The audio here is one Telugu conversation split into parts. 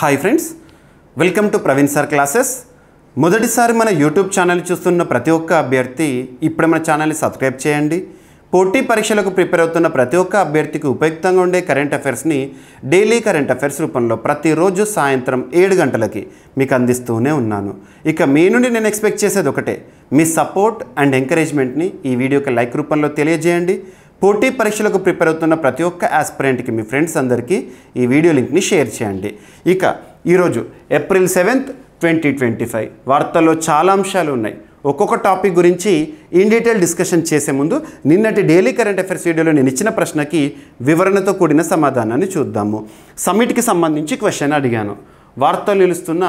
Hi friends, welcome to Praveen sir classes. మొదటిసారి మన యూట్యూబ్ ఛానల్ చూస్తున్న ప్రతి ఒక్క అభ్యర్థి ఇప్పుడే మన ఛానల్ని సబ్స్క్రైబ్ చేయండి. పోటీ పరీక్షలకు ప్రిపేర్ అవుతున్న ప్రతి ఒక్క అభ్యర్థికి ఉపయుక్తంగా ఉండే కరెంట్ అఫైర్స్ని డైలీ కరెంట్ అఫైర్స్ రూపంలో ప్రతిరోజు సాయంత్రం 7 గంటలకి మీకు అందిస్తూనే ఉన్నాను. ఇక మీ నుండి నేను ఎక్స్పెక్ట్ చేసేది ఒకటే, మీ సపోర్ట్ అండ్ ఎంకరేజ్మెంట్ని ఈ వీడియోకి లైక్ రూపంలో తెలియజేయండి. పోటీ పరీక్షలకు ప్రిపేర్ అవుతున్న ప్రతి ఒక్క ఆస్పిరెంట్కి, మీ ఫ్రెండ్స్ అందరికీ ఈ వీడియో లింక్ని షేర్ చేయండి. ఇక ఈరోజు ఏప్రిల్ 7th, 2025 వార్తల్లో చాలా అంశాలు ఉన్నాయి. ఒక్కొక్క టాపిక్ గురించి ఇన్ డీటెయిల్ డిస్కషన్ చేసే ముందు నిన్నటి డైలీ కరెంట్ అఫైర్స్ వీడియోలో నేను ఇచ్చిన ప్రశ్నకి వివరణతో కూడిన సమాధానాన్ని చూద్దాము. సమ్మిట్కి సంబంధించి క్వశ్చన్ అడిగాను. వార్తలు నిలుస్తున్న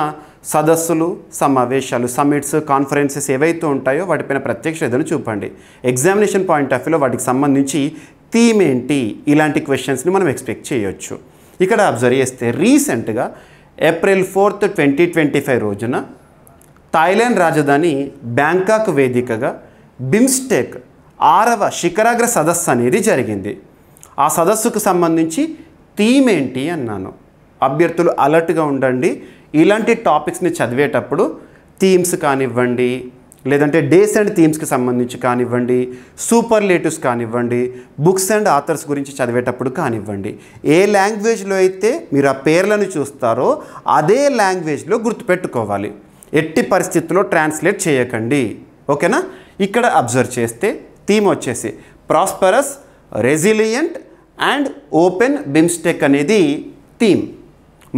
సదస్సులు, సమావేశాలు, సమ్మిట్స్, కాన్ఫరెన్సెస్ ఏవైతే ఉంటాయో వాటిపైన ప్రత్యక్ష శ్రద్ధను చూపండి. ఎగ్జామినేషన్ పాయింట్ ఆఫ్ వ్యూలో వాటికి సంబంధించి థీమ్ ఏంటి, ఇలాంటి క్వశ్చన్స్ని మనం ఎక్స్పెక్ట్ చేయొచ్చు. ఇక్కడ అబ్జర్వ్ చేస్తే రీసెంట్గా ఏప్రిల్ 4th, 2025 రోజున థాయిలాండ్ రాజధాని బ్యాంకాక్ వేదికగా బిమ్స్టెక్ 6వ శిఖరాగ్ర సదస్సు అనేది జరిగింది. ఆ సదస్సుకు సంబంధించి థీమ్ ఏంటి అన్నాను. అభ్యర్థులు అలర్ట్గా ఉండండి. ఇలాంటి టాపిక్స్ని చదివేటప్పుడు థీమ్స్ కానివ్వండి, లేదంటే డేస్ అండ్ థీమ్స్కి సంబంధించి కానివ్వండి, సూపర్లేటివ్స్ కానివ్వండి, బుక్స్ అండ్ ఆథర్స్ గురించి చదివేటప్పుడు కానివ్వండి, ఏ లాంగ్వేజ్లో అయితే మీరు ఆ పేర్లను చూస్తారో అదే లాంగ్వేజ్లో గుర్తుపెట్టుకోవాలి. ఎట్టి పరిస్థితుల్లో ట్రాన్స్లేట్ చేయకండి, ఓకేనా? ఇక్కడ అబ్జర్వ్ చేస్తే థీమ్ వచ్చేసి prosperous, resilient and open BIMSTEC అనేది థీమ్.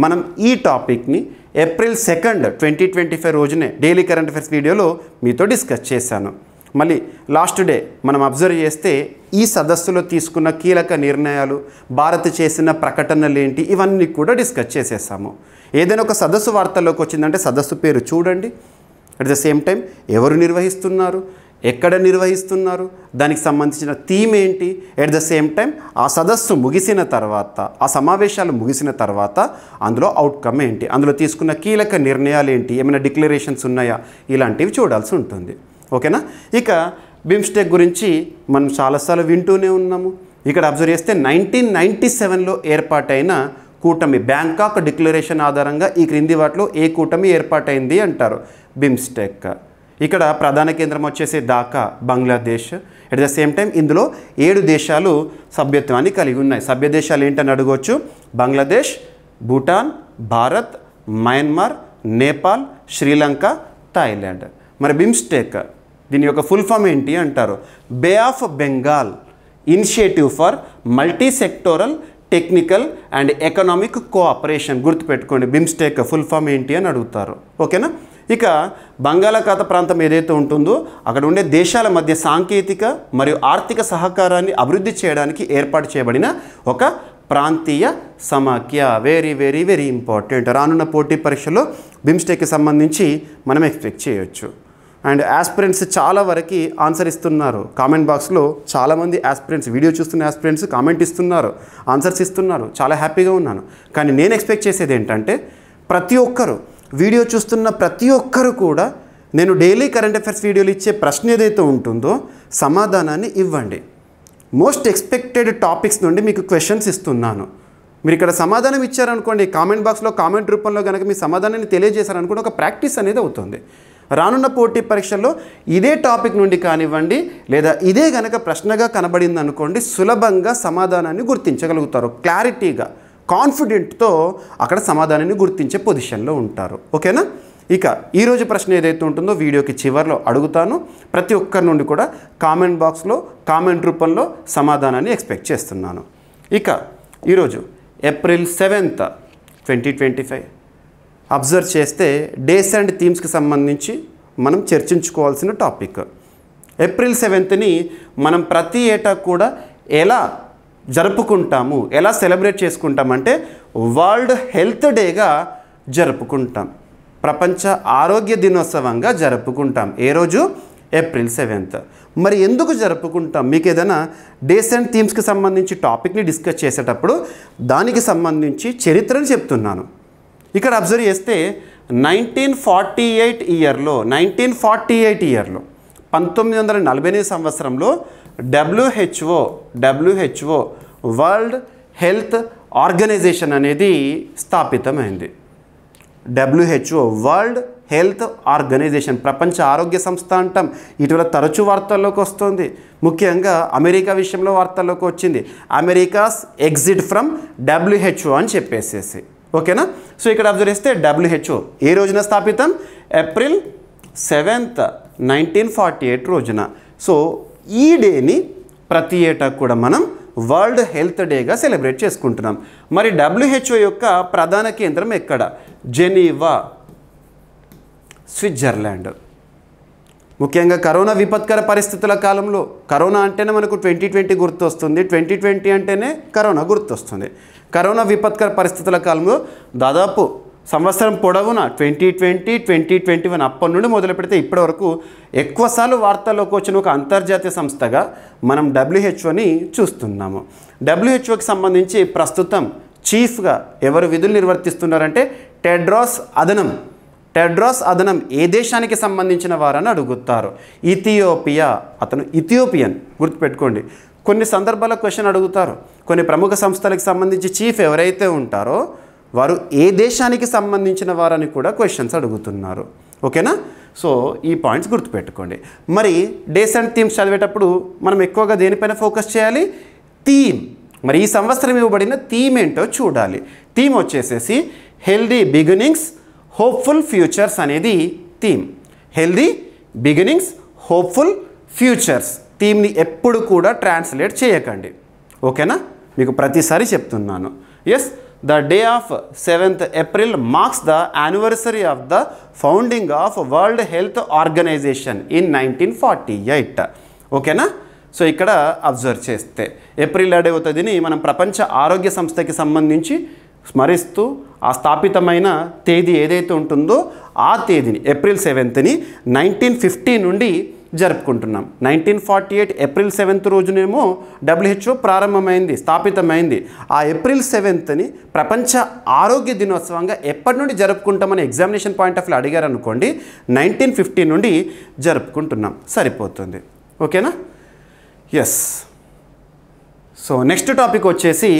మనం ఈ టాపిక్ని ఏప్రిల్ 2nd, 2025 రోజునే డైలీ కరెంట్ అఫైర్స్ వీడియోలో మీతో డిస్కస్ చేశాను. మళ్ళీ లాస్ట్ డే మనం అబ్జర్వ్ చేస్తే ఈ సదస్సులో తీసుకున్న కీలక నిర్ణయాలు, భారత్ చేసిన ప్రకటనలు ఏంటి, ఇవన్నీ కూడా డిస్కస్ చేసేసాము. ఏదైనా ఒక సదస్సు వార్తల్లోకి వచ్చిందంటే సదస్సు పేరు చూడండి, అట్ ద సేమ్ టైం ఎవరు నిర్వహిస్తున్నారు, ఎక్కడ నిర్వహిస్తున్నారు, దానికి సంబంధించిన థీమ్ ఏంటి, ఎట్ ద సేమ్ టైం ఆ సదస్సు ముగిసిన తర్వాత, ఆ సమావేశాలు ముగిసిన తర్వాత అందులో అవుట్కమ్ ఏంటి, అందులో తీసుకున్న కీలక నిర్ణయాలు ఏంటి, ఏమైనా డిక్లరేషన్స్ ఉన్నాయా, ఇలాంటివి చూడాల్సి ఉంటుంది, ఓకేనా? ఇక బిమ్స్టెక్ గురించి మనం చాలాసార్లు వింటూనే ఉన్నాము. ఇక్కడ అబ్జర్వ్ చేస్తే 1997లో ఏర్పాటైన కూటమి, బ్యాంకాక్ డిక్లరేషన్ ఆధారంగా ఈ క్రింది వాటిలో ఏ కూటమి ఏర్పాటైంది అంటారు? బిమ్స్టెక్. ఇక్కడ ప్రధాన కేంద్రం వచ్చేసి Dhaka, Bangladesh. At the same time ఇందులో 7 దేశాలు సభ్యత్వాన్ని కలిగి ఉన్నాయి. సభ్య దేశాలు ఏంటని అడగవచ్చు: బంగ్లాదేశ్, భూటాన్, భారత్, మయన్మార్, నేపాల్, శ్రీలంక, థాయిలాండ్. మరి బిమ్స్టెక్ దీని యొక్క ఫుల్ ఫామ్ ఏంటి అంటారు? Bay of Bengal initiative for multi sectoral technical and economic cooperation. గుర్తుపెట్టుకోండి, బిమ్స్టెక్ ఫుల్ ఫామ్ ఏంటి అని అడుగుతారు, ఓకేనా? ఇక బంగాళాఖాత ప్రాంతం ఏదైతే ఉంటుందో అక్కడ ఉండే దేశాల మధ్య సాంకేతిక మరియు ఆర్థిక సహకారాన్ని అభివృద్ధి చేయడానికి ఏర్పాటు చేయబడిన ఒక ప్రాంతీయ సమాఖ్య. Very very very important. రానున్న పోటీ పరీక్షలో బిమ్స్టెక్కి సంబంధించి మనం ఎక్స్పెక్ట్ చేయొచ్చు. అండ్ ఆస్పిరెంట్స్ చాలా వరకు ఆన్సర్ ఇస్తున్నారు. కామెంట్ బాక్స్లో చాలామంది ఆస్పిరెంట్స్, వీడియో చూస్తున్న ఆస్పిరెంట్స్ కామెంట్ ఇస్తున్నారు, ఆన్సర్స్ ఇస్తున్నారు. చాలా హ్యాపీగా ఉన్నాను. కానీ నేను ఎక్స్పెక్ట్ చేసేది ఏంటంటే ప్రతి ఒక్కరు, వీడియో చూస్తున్న ప్రతి ఒక్కరు కూడా నేను డైలీ కరెంట్ అఫైర్స్ వీడియోలు ఇచ్చే ప్రశ్న ఏదైతే ఉంటుందో సమాధానాన్ని ఇవ్వండి. మోస్ట్ ఎక్స్పెక్టెడ్ టాపిక్స్ నుండి మీకు క్వశ్చన్స్ ఇస్తున్నాను. మీరు ఇక్కడ సమాధానం ఇచ్చారనుకోండి, కామెంట్ బాక్స్లో కామెంట్ రూపంలో కనుక మీ సమాధానాన్ని తెలియజేశారనుకోండి, ఒక ప్రాక్టీస్ అనేది అవుతుంది. రానున్న పోటీ పరీక్షల్లో ఇదే టాపిక్ నుండి కానివ్వండి, లేదా ఇదే కనుక ప్రశ్నగా కనబడింది అనుకోండి, సులభంగా సమాధానాన్ని గుర్తించగలుగుతారు. క్లారిటీగా, కాన్ఫిడెంట్తో అక్కడ సమాధానాన్ని గుర్తించే పొజిషన్లో ఉంటారు, ఓకేనా? ఇక ఈరోజు ప్రశ్న ఏదైతే ఉంటుందో వీడియోకి చివరిలో అడుగుతాను. ప్రతి ఒక్కరి నుండి కూడా కామెంట్ బాక్స్లో కామెంట్ రూపంలో సమాధానాన్ని ఎక్స్పెక్ట్ చేస్తున్నాను. ఇక ఈరోజు ఏప్రిల్ 7th, 2025 అబ్జర్వ్ చేస్తే డేస్ అండ్ థీమ్స్కి సంబంధించి మనం చర్చించుకోవాల్సిన టాపిక్. ఏప్రిల్ 7th మనం ప్రతి ఏటా కూడా ఎలా జరుపుకుంటాము, ఎలా సెలబ్రేట్ చేసుకుంటామంటే వరల్డ్ హెల్త్ డేగా జరుపుకుంటాం, ప్రపంచ ఆరోగ్య దినోత్సవంగా జరుపుకుంటాం. ఏ రోజు? April 7th. మరి ఎందుకు జరుపుకుంటాం? మీకు ఏదైనా డేస్ అండ్ థీమ్స్కి సంబంధించి టాపిక్ని డిస్కస్ చేసేటప్పుడు దానికి సంబంధించి చరిత్రను చెప్తున్నాను. ఇక్కడ అబ్జర్వ్ చేస్తే 1948 ఇయర్లో 1948 సంవత్సరంలో WHO వరల్డ్ హెల్త్ ఆర్గనైజేషన్ అనేది స్థాపితమైంది. WHO వరల్డ్ హెల్త్ ఆర్గనైజేషన్, ప్రపంచ ఆరోగ్య సంస్థ అంటాం. ఇటీవల తరచూ వార్తల్లోకి వస్తుంది. ముఖ్యంగా అమెరికా విషయంలో వార్తల్లోకి వచ్చింది. అమెరికాస్ ఎగ్జిట్ ఫ్రమ్ WHO అని చెప్పేసేసి. ఓకేనా? సో ఇక్కడ అబ్జర్వ్ చేస్తే WHO ఏ రోజున స్థాపితం? ఏప్రిల్ 7th 1948 రోజున. సో ఈ డేని ప్రతి ఏటా కూడా మనం వరల్డ్ హెల్త్ డేగా సెలబ్రేట్ చేసుకుంటున్నాం. మరి WHO యొక్క ప్రధాన కేంద్రం ఎక్కడ? Geneva, Switzerland. ముఖ్యంగా కరోనా విపత్కర పరిస్థితుల కాలంలో, కరోనా అంటేనే మనకు 2020 గుర్తొస్తుంది, 2020 అంటేనే కరోనా గుర్తొస్తుంది. కరోనా విపత్కర పరిస్థితుల కాలంలో దాదాపు సంవత్సరం పొడవునా 2020, 2021 అప్పటి నుండి మొదలు పెడితే ఇప్పటి వరకు ఎక్కువసార్లు వార్తల్లోకి వచ్చిన ఒక అంతర్జాతీయ సంస్థగా మనం WHOని చూస్తున్నాము. WHOకి సంబంధించి ప్రస్తుతం చీఫ్గా ఎవరు విధులు నిర్వర్తిస్తున్నారంటే టెడ్రోస్ అదనం ఏ దేశానికి సంబంధించిన వారని అడుగుతారు? ఇథియోపియా. అతను ఇథియోపియన్, గుర్తుపెట్టుకోండి. కొన్ని సందర్భాల్లో క్వశ్చన్ అడుగుతారు. కొన్ని ప్రముఖ సంస్థలకు సంబంధించి చీఫ్ ఎవరైతే ఉంటారో వారు ఏ దేశానికి సంబంధించిన వారని కూడా క్వశ్చన్స్ అడుగుతున్నారు. ఓకేనా? సో ఈ పాయింట్స్ గుర్తుపెట్టుకోండి. మరి డేస్ అండ్ థీమ్స్ చదివేటప్పుడు మనం ఎక్కువగా దేనిపైన ఫోకస్ చేయాలి? థీమ్. మరి ఈ సంవత్సరం ఇవ్వబడిన థీమ్ ఏంటో చూడాలి. థీమ్ వచ్చేసేసి హెల్దీ బిగినింగ్స్, హోప్ఫుల్ ఫ్యూచర్స్ అనేది theme. Healthy beginnings, hopeful futures. థీమ్ని ఎప్పుడు కూడా ట్రాన్స్లేట్ చేయకండి. ఓకేనా? మీకు ప్రతిసారి చెప్తున్నాను. Yes, the day of 7th April marks the anniversary of the founding of World Health Organization in 1948. ఓకేనా? సో ఇక్కడ అబ్జర్వ్ చేస్తే ఏప్రిల్ 7వ తేదీని మనం ప్రపంచ ఆరోగ్య సంస్థకి సంబంధించి స్మరిస్తూ ఆ స్థాపితమైన తేదీ ఏదైతే ఉంటుందో ఆ తేదీని ఏప్రిల్ 7ని 1950 నుండి జరుపుకుంటున్నాం. 1948 ఏప్రిల్ 7th రోజునేమో WHO ప్రారంభమైంది, స్థాపితమైంది. ఆ ఏప్రిల్ 7ని ప్రపంచ ఆరోగ్య దినోత్సవంగా ఎప్పటి నుండి జరుపుకుంటామని ఎగ్జామినేషన్ పాయింట్ ఆఫ్ వ్యూ అడిగారు అనుకోండి, 1950 నుండి జరుపుకుంటున్నాం, సరిపోతుంది. ఓకేనా? ఎస్. సో నెక్స్ట్ టాపిక్ వచ్చేసి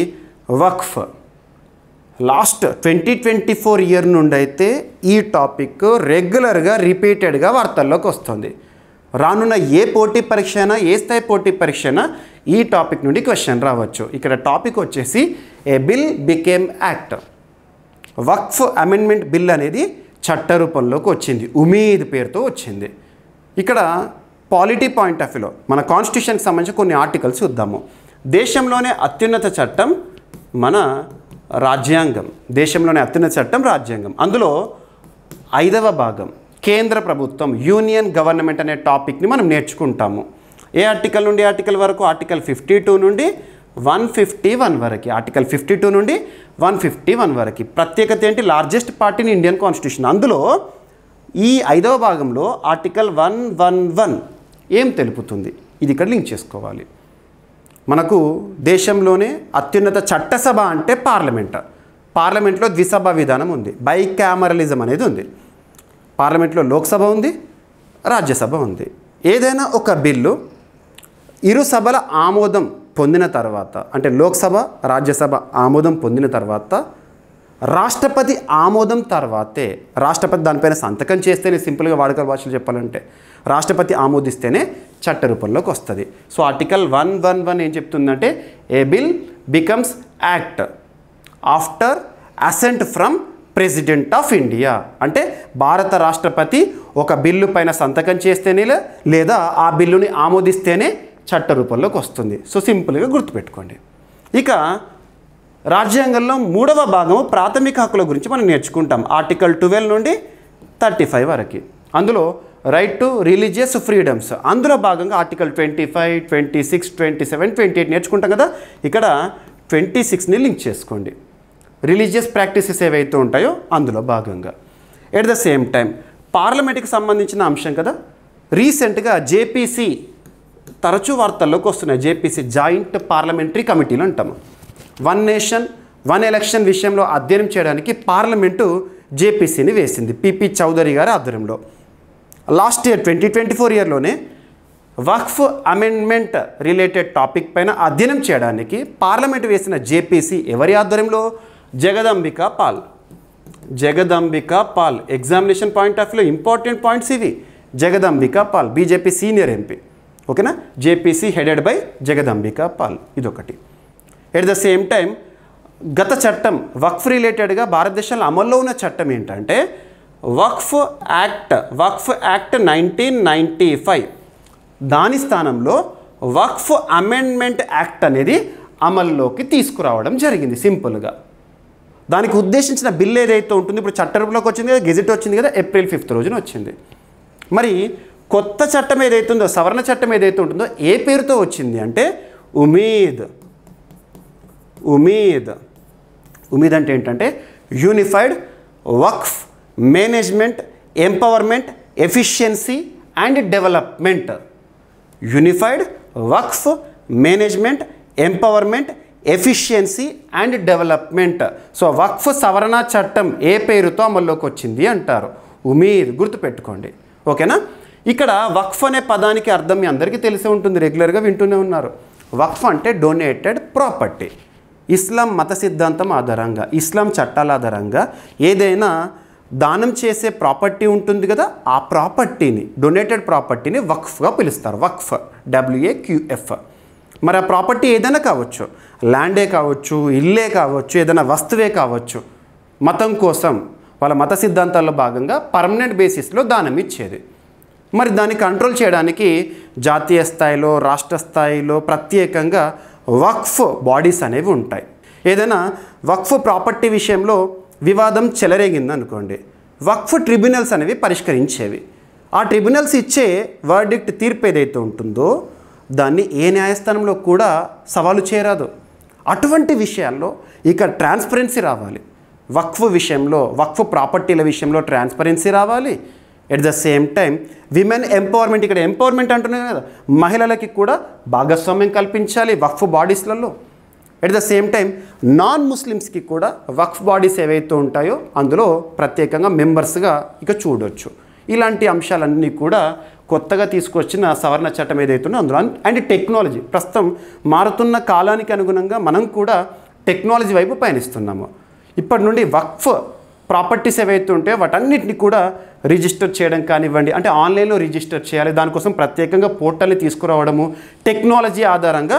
వక్ఫ్. లాస్ట్ 2024 ఇయర్ నుండి అయితే ఈ టాపిక్ రెగ్యులర్గా రిపీటెడ్గా వార్తల్లోకి వస్తుంది. రానున్న ఏ పోటీ పరీక్ష అయినా, ఏ స్థాయి పోటీ పరీక్ష అయినా ఈ టాపిక్ నుండి క్వశ్చన్ రావచ్చు. ఇక్కడ టాపిక్ వచ్చేసి ఏ బిల్ బికేమ్ యాక్ట్. వక్ఫ్ అమెండ్మెంట్ బిల్ అనేది చట్ట రూపంలోకి వచ్చింది, ఉమీద్ పేరుతో వచ్చింది. ఇక్కడ పాలిటీ పాయింట్ ఆఫ్ వ్యూలో మన కాన్స్టిట్యూషన్కి సంబంధించి కొన్ని ఆర్టికల్స్ చూద్దాము. దేశంలోనే అత్యున్నత చట్టం మన రాజ్యాంగం. దేశంలోనే అత్యున్నత చట్టం రాజ్యాంగం. అందులో 5వ భాగం కేంద్ర ప్రభుత్వం, యూనియన్ గవర్నమెంట్ అనే టాపిక్ని మనం నేర్చుకుంటాము. ఏ ఆర్టికల్ నుండి ఆర్టికల్ వరకు? ఆర్టికల్ 52 నుండి 151 వరకు. ఆర్టికల్ 52 నుండి 151 వరకు. ప్రత్యేకత ఏంటి? Largest party in Indian constitution. అందులో ఈ 5వ భాగంలో ఆర్టికల్ 111 ఏం తెలుపుతుంది? ఇది ఇక్కడ లింక్ చేసుకోవాలి. మనకు దేశంలోనే అత్యున్నత చట్టసభ అంటే పార్లమెంట్. పార్లమెంట్లో ద్విసభ విధానం ఉంది, బైకామరలిజం అనేది ఉంది. పార్లమెంట్లో లోక్సభ ఉంది, రాజ్యసభ ఉంది. ఏదైనా ఒక బిల్లు ఇరు సభల ఆమోదం పొందిన తర్వాత, అంటే లోక్సభ రాజ్యసభ ఆమోదం పొందిన తర్వాత, రాష్ట్రపతి ఆమోదం తర్వాతే, రాష్ట్రపతి దానిపైన సంతకం చేస్తేనే, సింపుల్గా వాడుక భాషలో చెప్పాలంటే రాష్ట్రపతి ఆమోదిస్తేనే చట్ట రూపంలోకి వస్తుంది. సో ఆర్టికల్ 111 ఏం చెప్తుందంటే a bill becomes act after assent from president of India. అంటే భారత రాష్ట్రపతి ఒక బిల్లు పైన సంతకం చేస్తేనే లేదా ఆ బిల్లుని ఆమోదిస్తేనే చట్ట రూపంలోకి వస్తుంది. సో సింపుల్గా గుర్తుపెట్టుకోండి. ఇక రాజ్యాంగంలో 3వ భాగం ప్రాథమిక హక్కుల గురించి మనం నేర్చుకుంటాం. ఆర్టికల్ 12 నుండి 35 వరకు. అందులో రైట్ టు రిలీజియస్ ఫ్రీడమ్స్. అందులో భాగంగా ఆర్టికల్ 25, 26, 27, 28 నేర్చుకుంటాం కదా. ఇక్కడ 26ని లింక్ చేసుకోండి. రిలీజియస్ ప్రాక్టీసెస్ ఏవైతే ఉంటాయో అందులో భాగంగా. ఎట్ ద సేమ్ టైం పార్లమెంట్కి సంబంధించిన అంశం కదా. రీసెంట్గా జేపీసీ తరచూ వార్తల్లోకి వస్తున్నాయి. జేపీసీ జాయింట్ పార్లమెంటరీ కమిటీలు అంటాము. 1 నేషన్ 1 ఎలక్షన్ విషయంలో అధ్యయనం చేయడానికి పార్లమెంటు జేపీసీని వేసింది పిపి చౌదరి గారి ఆధ్వర్యంలో. లాస్ట్ ఇయర్ 2024 ఇయర్లోనే వక్ఫ్ అమెండ్మెంట్ రిలేటెడ్ టాపిక్ పైన అధ్యయనం చేయడానికి పార్లమెంట్ వేసిన జేపీసీ ఎవరి ఆధ్వర్యంలో? Jagdambika Pal. Jagdambika Pal. Examination point of వ్యూలో ఇంపార్టెంట్ పాయింట్స్ ఇవి. Jagdambika Pal BJP senior MP. ఓకేనా, JPC headed by Jagdambika Pal. ఇదొకటి. ఎట్ ద సేమ్ టైం గత చట్టం వక్ఫ్ రిలేటెడ్గా భారతదేశంలో అమల్లో ఉన్న చట్టం ఏంటంటే వక్ఫ్ యాక్ట్ 1995. దాని స్థానంలో వక్ఫ్ అమెండ్మెంట్ యాక్ట్ అనేది అమల్లోకి తీసుకురావడం జరిగింది. సింపుల్గా దానికి ఉద్దేశించిన బిల్ ఏదైతే ఉంటుందో ఇప్పుడు చట్టరూపంలోకి వచ్చింది కదా, గెజెట్ వచ్చింది కదా, April 5th రోజున వచ్చింది. మరి కొత్త చట్టం ఏదైతే ఉందో, సవరణ చట్టం ఏదైతే ఉంటుందో ఏ పేరుతో వచ్చింది అంటే ఉమీద్. ఉమీద్ అంటే ఏంటంటే unified Waqf management empowerment efficiency and development. Unified Waqf management empowerment efficiency and development. So Waqf సవరణ చట్టం ఏ పేరుతో అమల్లోకి వచ్చింది అంటారు? ఉమీద్. గుర్తుపెట్టుకోండి. ఓకేనా. ఇక్కడ వక్ఫ్ అనే పదానికి అర్థం మీ అందరికీ తెలిసే ఉంటుంది, రెగ్యులర్గా వింటూనే ఉన్నారు. వక్ఫ్ అంటే డొనేటెడ్ ప్రాపర్టీ. ఇస్లాం మత సిద్ధాంతం ఆధారంగా, ఇస్లాం చట్టాల ఆధారంగా ఏదైనా దానం చేసే ప్రాపర్టీ ఉంటుంది కదా, ఆ ప్రాపర్టీని, డొనేటెడ్ ప్రాపర్టీని వక్ఫ్గా పిలుస్తారు. వక్ఫ్, WAQF. మరి ఆ ప్రాపర్టీ ఏదైనా కావచ్చు, ల్యాండే కావచ్చు, ఇల్లే కావచ్చు, ఏదైనా వస్తువే కావచ్చు, మతం కోసం వాళ్ళ మత సిద్ధాంతాల్లో భాగంగా పర్మనెంట్ బేసిస్లో దానం ఇచ్చేది. మరి దాన్ని కంట్రోల్ చేయడానికి జాతీయ స్థాయిలో, రాష్ట్ర స్థాయిలో ప్రత్యేకంగా వక్ఫ్ బాడీస్ అనేవి ఉంటాయి. ఏదైనా వక్ఫ్ ప్రాపర్టీ విషయంలో వివాదం చెలరేగింది అనుకోండి, వక్ఫ్ ట్రిబ్యునల్స్ అనేవి పరిష్కరించేవి. ఆ ట్రిబ్యునల్స్ ఇచ్చే వర్డిక్ట్, తీర్పు ఏదైతే ఉంటుందో దాన్ని ఏ న్యాయస్థానంలో కూడా సవాలు చేయరాదు. అటువంటి విషయాల్లో ఇక ట్రాన్స్పరెన్సీ రావాలి. వక్ఫ్ విషయంలో, వక్ఫ్ ప్రాపర్టీల విషయంలో ట్రాన్స్పరెన్సీ రావాలి. At the same time women empowerment, ఇక్కడ ఎంపవర్మెంట్ అంటున్నాయి కదా, మహిళలకి కూడా భాగస్వామ్యం కల్పించాలి వక్ఫ్ బాడీస్లలో. At the same time non ముస్లిమ్స్కి కూడా వక్ఫ్ బాడీస్ ఏవైతే ఉంటాయో అందులో ప్రత్యేకంగా మెంబర్స్గా ఇక చూడొచ్చు. ఇలాంటి అంశాలన్నీ కూడా కొత్తగా తీసుకొచ్చిన సవరణ చట్టం ఏదైతుందో అందులో. అండ్ టెక్నాలజీ, ప్రస్తుతం మారుతున్న కాలానికి అనుగుణంగా మనం కూడా టెక్నాలజీ వైపు పయనిస్తున్నాము. ఇప్పటి నుండి వక్ఫ్ ప్రాపర్టీస్ ఏవైతే ఉంటాయో వాటన్నిటిని కూడా రిజిస్టర్ చేయడం కానివ్వండి, అంటే ఆన్లైన్లో రిజిస్టర్ చేయాలి, దానికోసం ప్రత్యేకంగా పోర్టల్ని తీసుకురావడము, టెక్నాలజీ ఆధారంగా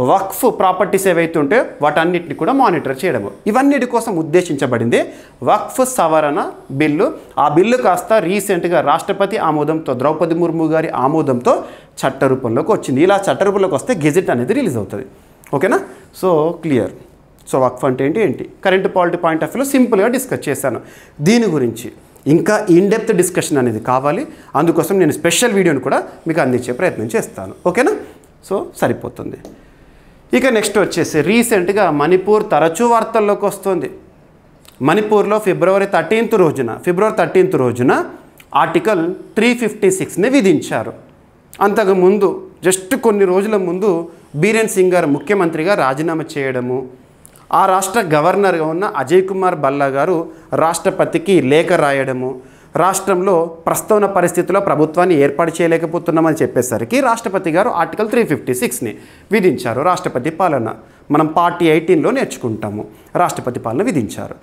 వక్ఫ్ ప్రాపర్టీస్ ఏవైతే ఉంటాయో వాటన్నిటిని కూడా మానిటర్ చేయడము, ఇవన్నిటి కోసం ఉద్దేశించబడింది వక్ఫ్ సవరణ బిల్లు. ఆ బిల్లు కాస్త రీసెంట్గా రాష్ట్రపతి ఆమోదంతో, ద్రౌపది ముర్ము గారి ఆమోదంతో చట్ట రూపంలోకి వచ్చింది. ఇలా చట్ట రూపంలోకి వస్తే గెజెట్ అనేది రిలీజ్ అవుతుంది. ఓకేనా. So clear. సో వక్ఫ్ అంటే ఏంటి, కరెంట్ పాలిటీ పాయింట్ ఆఫ్ వ్యూలో సింపుల్గా డిస్కస్ చేశాను. దీని గురించి ఇంకా ఇన్డెప్త్ డిస్కషన్ అనేది కావాలి, అందుకోసం నేను స్పెషల్ వీడియోని కూడా మీకు అందించే ప్రయత్నం చేస్తాను. ఓకేనా. సో సరిపోతుంది. ఇక నెక్స్ట్ వచ్చేసి రీసెంట్గా మణిపూర్ తరచూ వార్తల్లోకి వస్తుంది. మణిపూర్లో ఫిబ్రవరి 13th రోజున ఆర్టికల్ 356ని విధించారు. అంతకుముందు జస్ట్ కొన్ని రోజుల ముందు బీరేన్ సింగ్ గారు ముఖ్యమంత్రిగా రాజీనామా చేయడము, ఆ రాష్ట్ర గవర్నర్గా ఉన్న అజయ్ కుమార్ భల్లా గారు రాష్ట్రపతికి లేఖ రాయడము, రాష్ట్రంలో ప్రస్తుత పరిస్థితుల్లో ప్రభుత్వాన్ని ఏర్పాటు చేయలేకపోతున్నామని చెప్పేసరికి రాష్ట్రపతి గారు ఆర్టికల్ 356ని విధించారు. రాష్ట్రపతి పాలన మనం పార్ట్ 18లో నేర్చుకుంటాము. రాష్ట్రపతి పాలన విధించారు.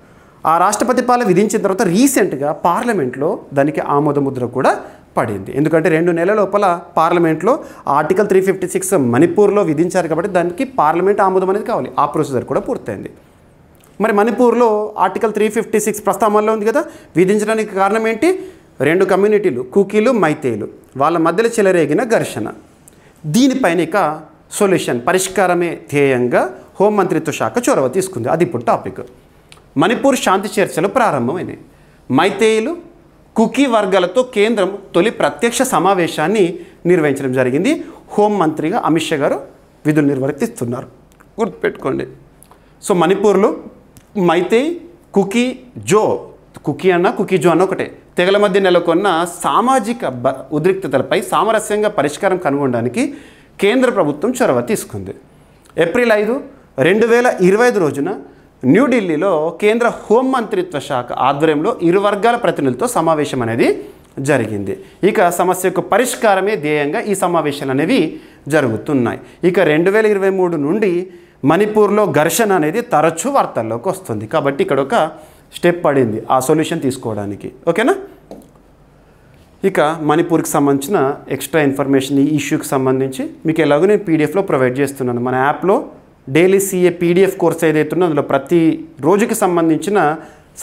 ఆ రాష్ట్రపతి పాలన విధించిన తర్వాత రీసెంట్గా పార్లమెంట్లో దానికి ఆమోదముద్ర కూడా పడింది. ఎందుకంటే 2 నెలల లోపల పార్లమెంట్లో ఆర్టికల్ 356 మణిపూర్లో విధించారు కాబట్టి దానికి పార్లమెంట్ ఆమోదం అనేది కావాలి. ఆ ప్రొసీజర్ కూడా పూర్తయింది. మరి మణిపూర్లో ఆర్టికల్ 356 ప్రస్తావనలో ఉంది కదా, విధించడానికి కారణం ఏంటి? 2 కమ్యూనిటీలు, కుకీలు, మైతేయులు, వాళ్ళ మధ్యలో చెలరేగిన ఘర్షణ. దీనిపైన ఇక సొల్యూషన్, పరిష్కారమే ధ్యేయంగా హోంమంత్రిత్వ శాఖ చొరవ తీసుకుంది. అది ఇప్పుడు టాపిక్. మణిపూర్ శాంతి చర్చలు ప్రారంభమైనాయి. మైతేయులు, కుకీ వర్గాలతో కేంద్రం తొలి ప్రత్యక్ష సమావేశాన్ని నిర్వహించడం జరిగింది. హోంమంత్రిగా అమిత్ షా గారు విధులు నిర్వర్తిస్తున్నారు. గుర్తుపెట్టుకోండి. సో మణిపూర్లో మైతే, కుకీ జో, కుకీ అన్న కుకీ జో అన్న ఒకటే, తెగల మధ్య నెలకొన్న సామాజిక ఉద్రిక్తతలపై సామరస్యంగా పరిష్కారం కనుగొనడానికి కేంద్ర ప్రభుత్వం చొరవ తీసుకుంది. ఏప్రిల్ 5, 2025 రోజున న్యూఢిల్లీలో కేంద్ర హోంమంత్రిత్వ శాఖ ఆధ్వర్యంలో ఇరు వర్గాల ప్రతినిధులతో సమావేశం అనేది జరిగింది. ఇక సమస్యకు పరిష్కారమే ధ్యేయంగా ఈ సమావేశాలు అనేవి జరుగుతున్నాయి. ఇక 2023 నుండి మణిపూర్లో ఘర్షణ అనేది తరచూ వార్తల్లోకి వస్తుంది. కాబట్టి ఇక్కడ ఒక స్టెప్ పడింది ఆ సొల్యూషన్ తీసుకోవడానికి. ఓకేనా. ఇక మణిపూర్కి సంబంధించిన ఎక్స్ట్రా ఇన్ఫర్మేషన్ ఈ ఇష్యూకి సంబంధించి మీకు ఎలాగో నేను పీడిఎఫ్లో ప్రొవైడ్ చేస్తున్నాను. మన యాప్లో డైలీ సీఏ పీడిఎఫ్ కోర్స్ ఏదైతుందో అందులో ప్రతి రోజుకి సంబంధించిన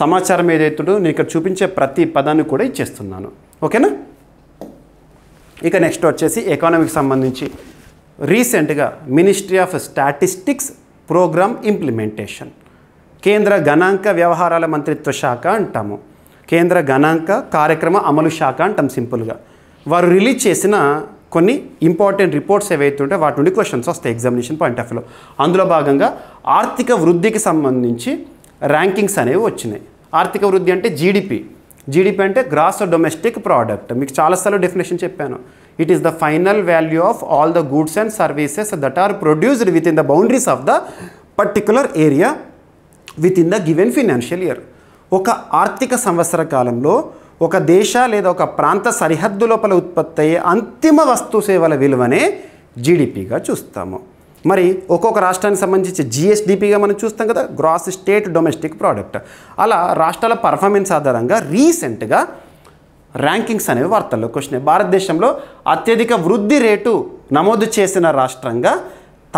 సమాచారం ఏదైతుందో నేను ఇక్కడ చూపించే ప్రతి పదాన్ని కూడా ఇచ్చేస్తున్నాను. ఓకేనా. ఇక నెక్స్ట్ వచ్చేసి ఎకానమీకి సంబంధించి రీసెంట్గా ministry of statistics programme implementation, కేంద్ర గణాంక వ్యవహారాల మంత్రిత్వ శాఖ అంటాము, కేంద్ర గణాంక కార్యక్రమ అమలు శాఖ అంటాం సింపుల్గా. వారు రిలీజ్ చేసిన కొన్ని ఇంపార్టెంట్ రిపోర్ట్స్ ఏవైతే ఉంటే వాటి నుండి క్వశ్చన్స్ వస్తాయి ఎగ్జామినేషన్ పాయింట్ ఆఫ్ వ్యూలో. అందులో భాగంగా ఆర్థిక వృద్ధికి సంబంధించి ర్యాంకింగ్స్ అనేవి వచ్చినాయి. ఆర్థిక వృద్ధి అంటే జీడిపి. జీడిపి అంటే గ్రాస్ డొమెస్టిక్ ప్రోడక్ట్. మీకు చాలాసార్లు డెఫినేషన్ చెప్పాను. It is the final value of all the goods and services that are produced within the boundaries of the particular area within the given financial year. ఒక ఆర్థిక సంవత్సర కాలంలో ఒక దేశ లేదా ఒక ప్రాంత సరిహద్దు లోపల ఉత్పత్తి అయ్యే అంతిమ వస్తు సేవల విలువనే జీడిపిగా చూస్తాము. మరి ఒక్కొక్క రాష్ట్రానికి సంబంధించి జిఎస్డిపిగా మనం చూస్తాం కదా, గ్రాస్ స్టేట్ డొమెస్టిక్ ప్రోడక్ట్. అలా రాష్ట్రాల పర్ఫార్మెన్స్ ఆధారంగా రీసెంట్గా ర్యాంకింగ్స్ అనేవి వార్తల్లోకి వచ్చినాయి. భారతదేశంలో అత్యధిక వృద్ధి రేటు నమోదు చేసిన రాష్ట్రంగా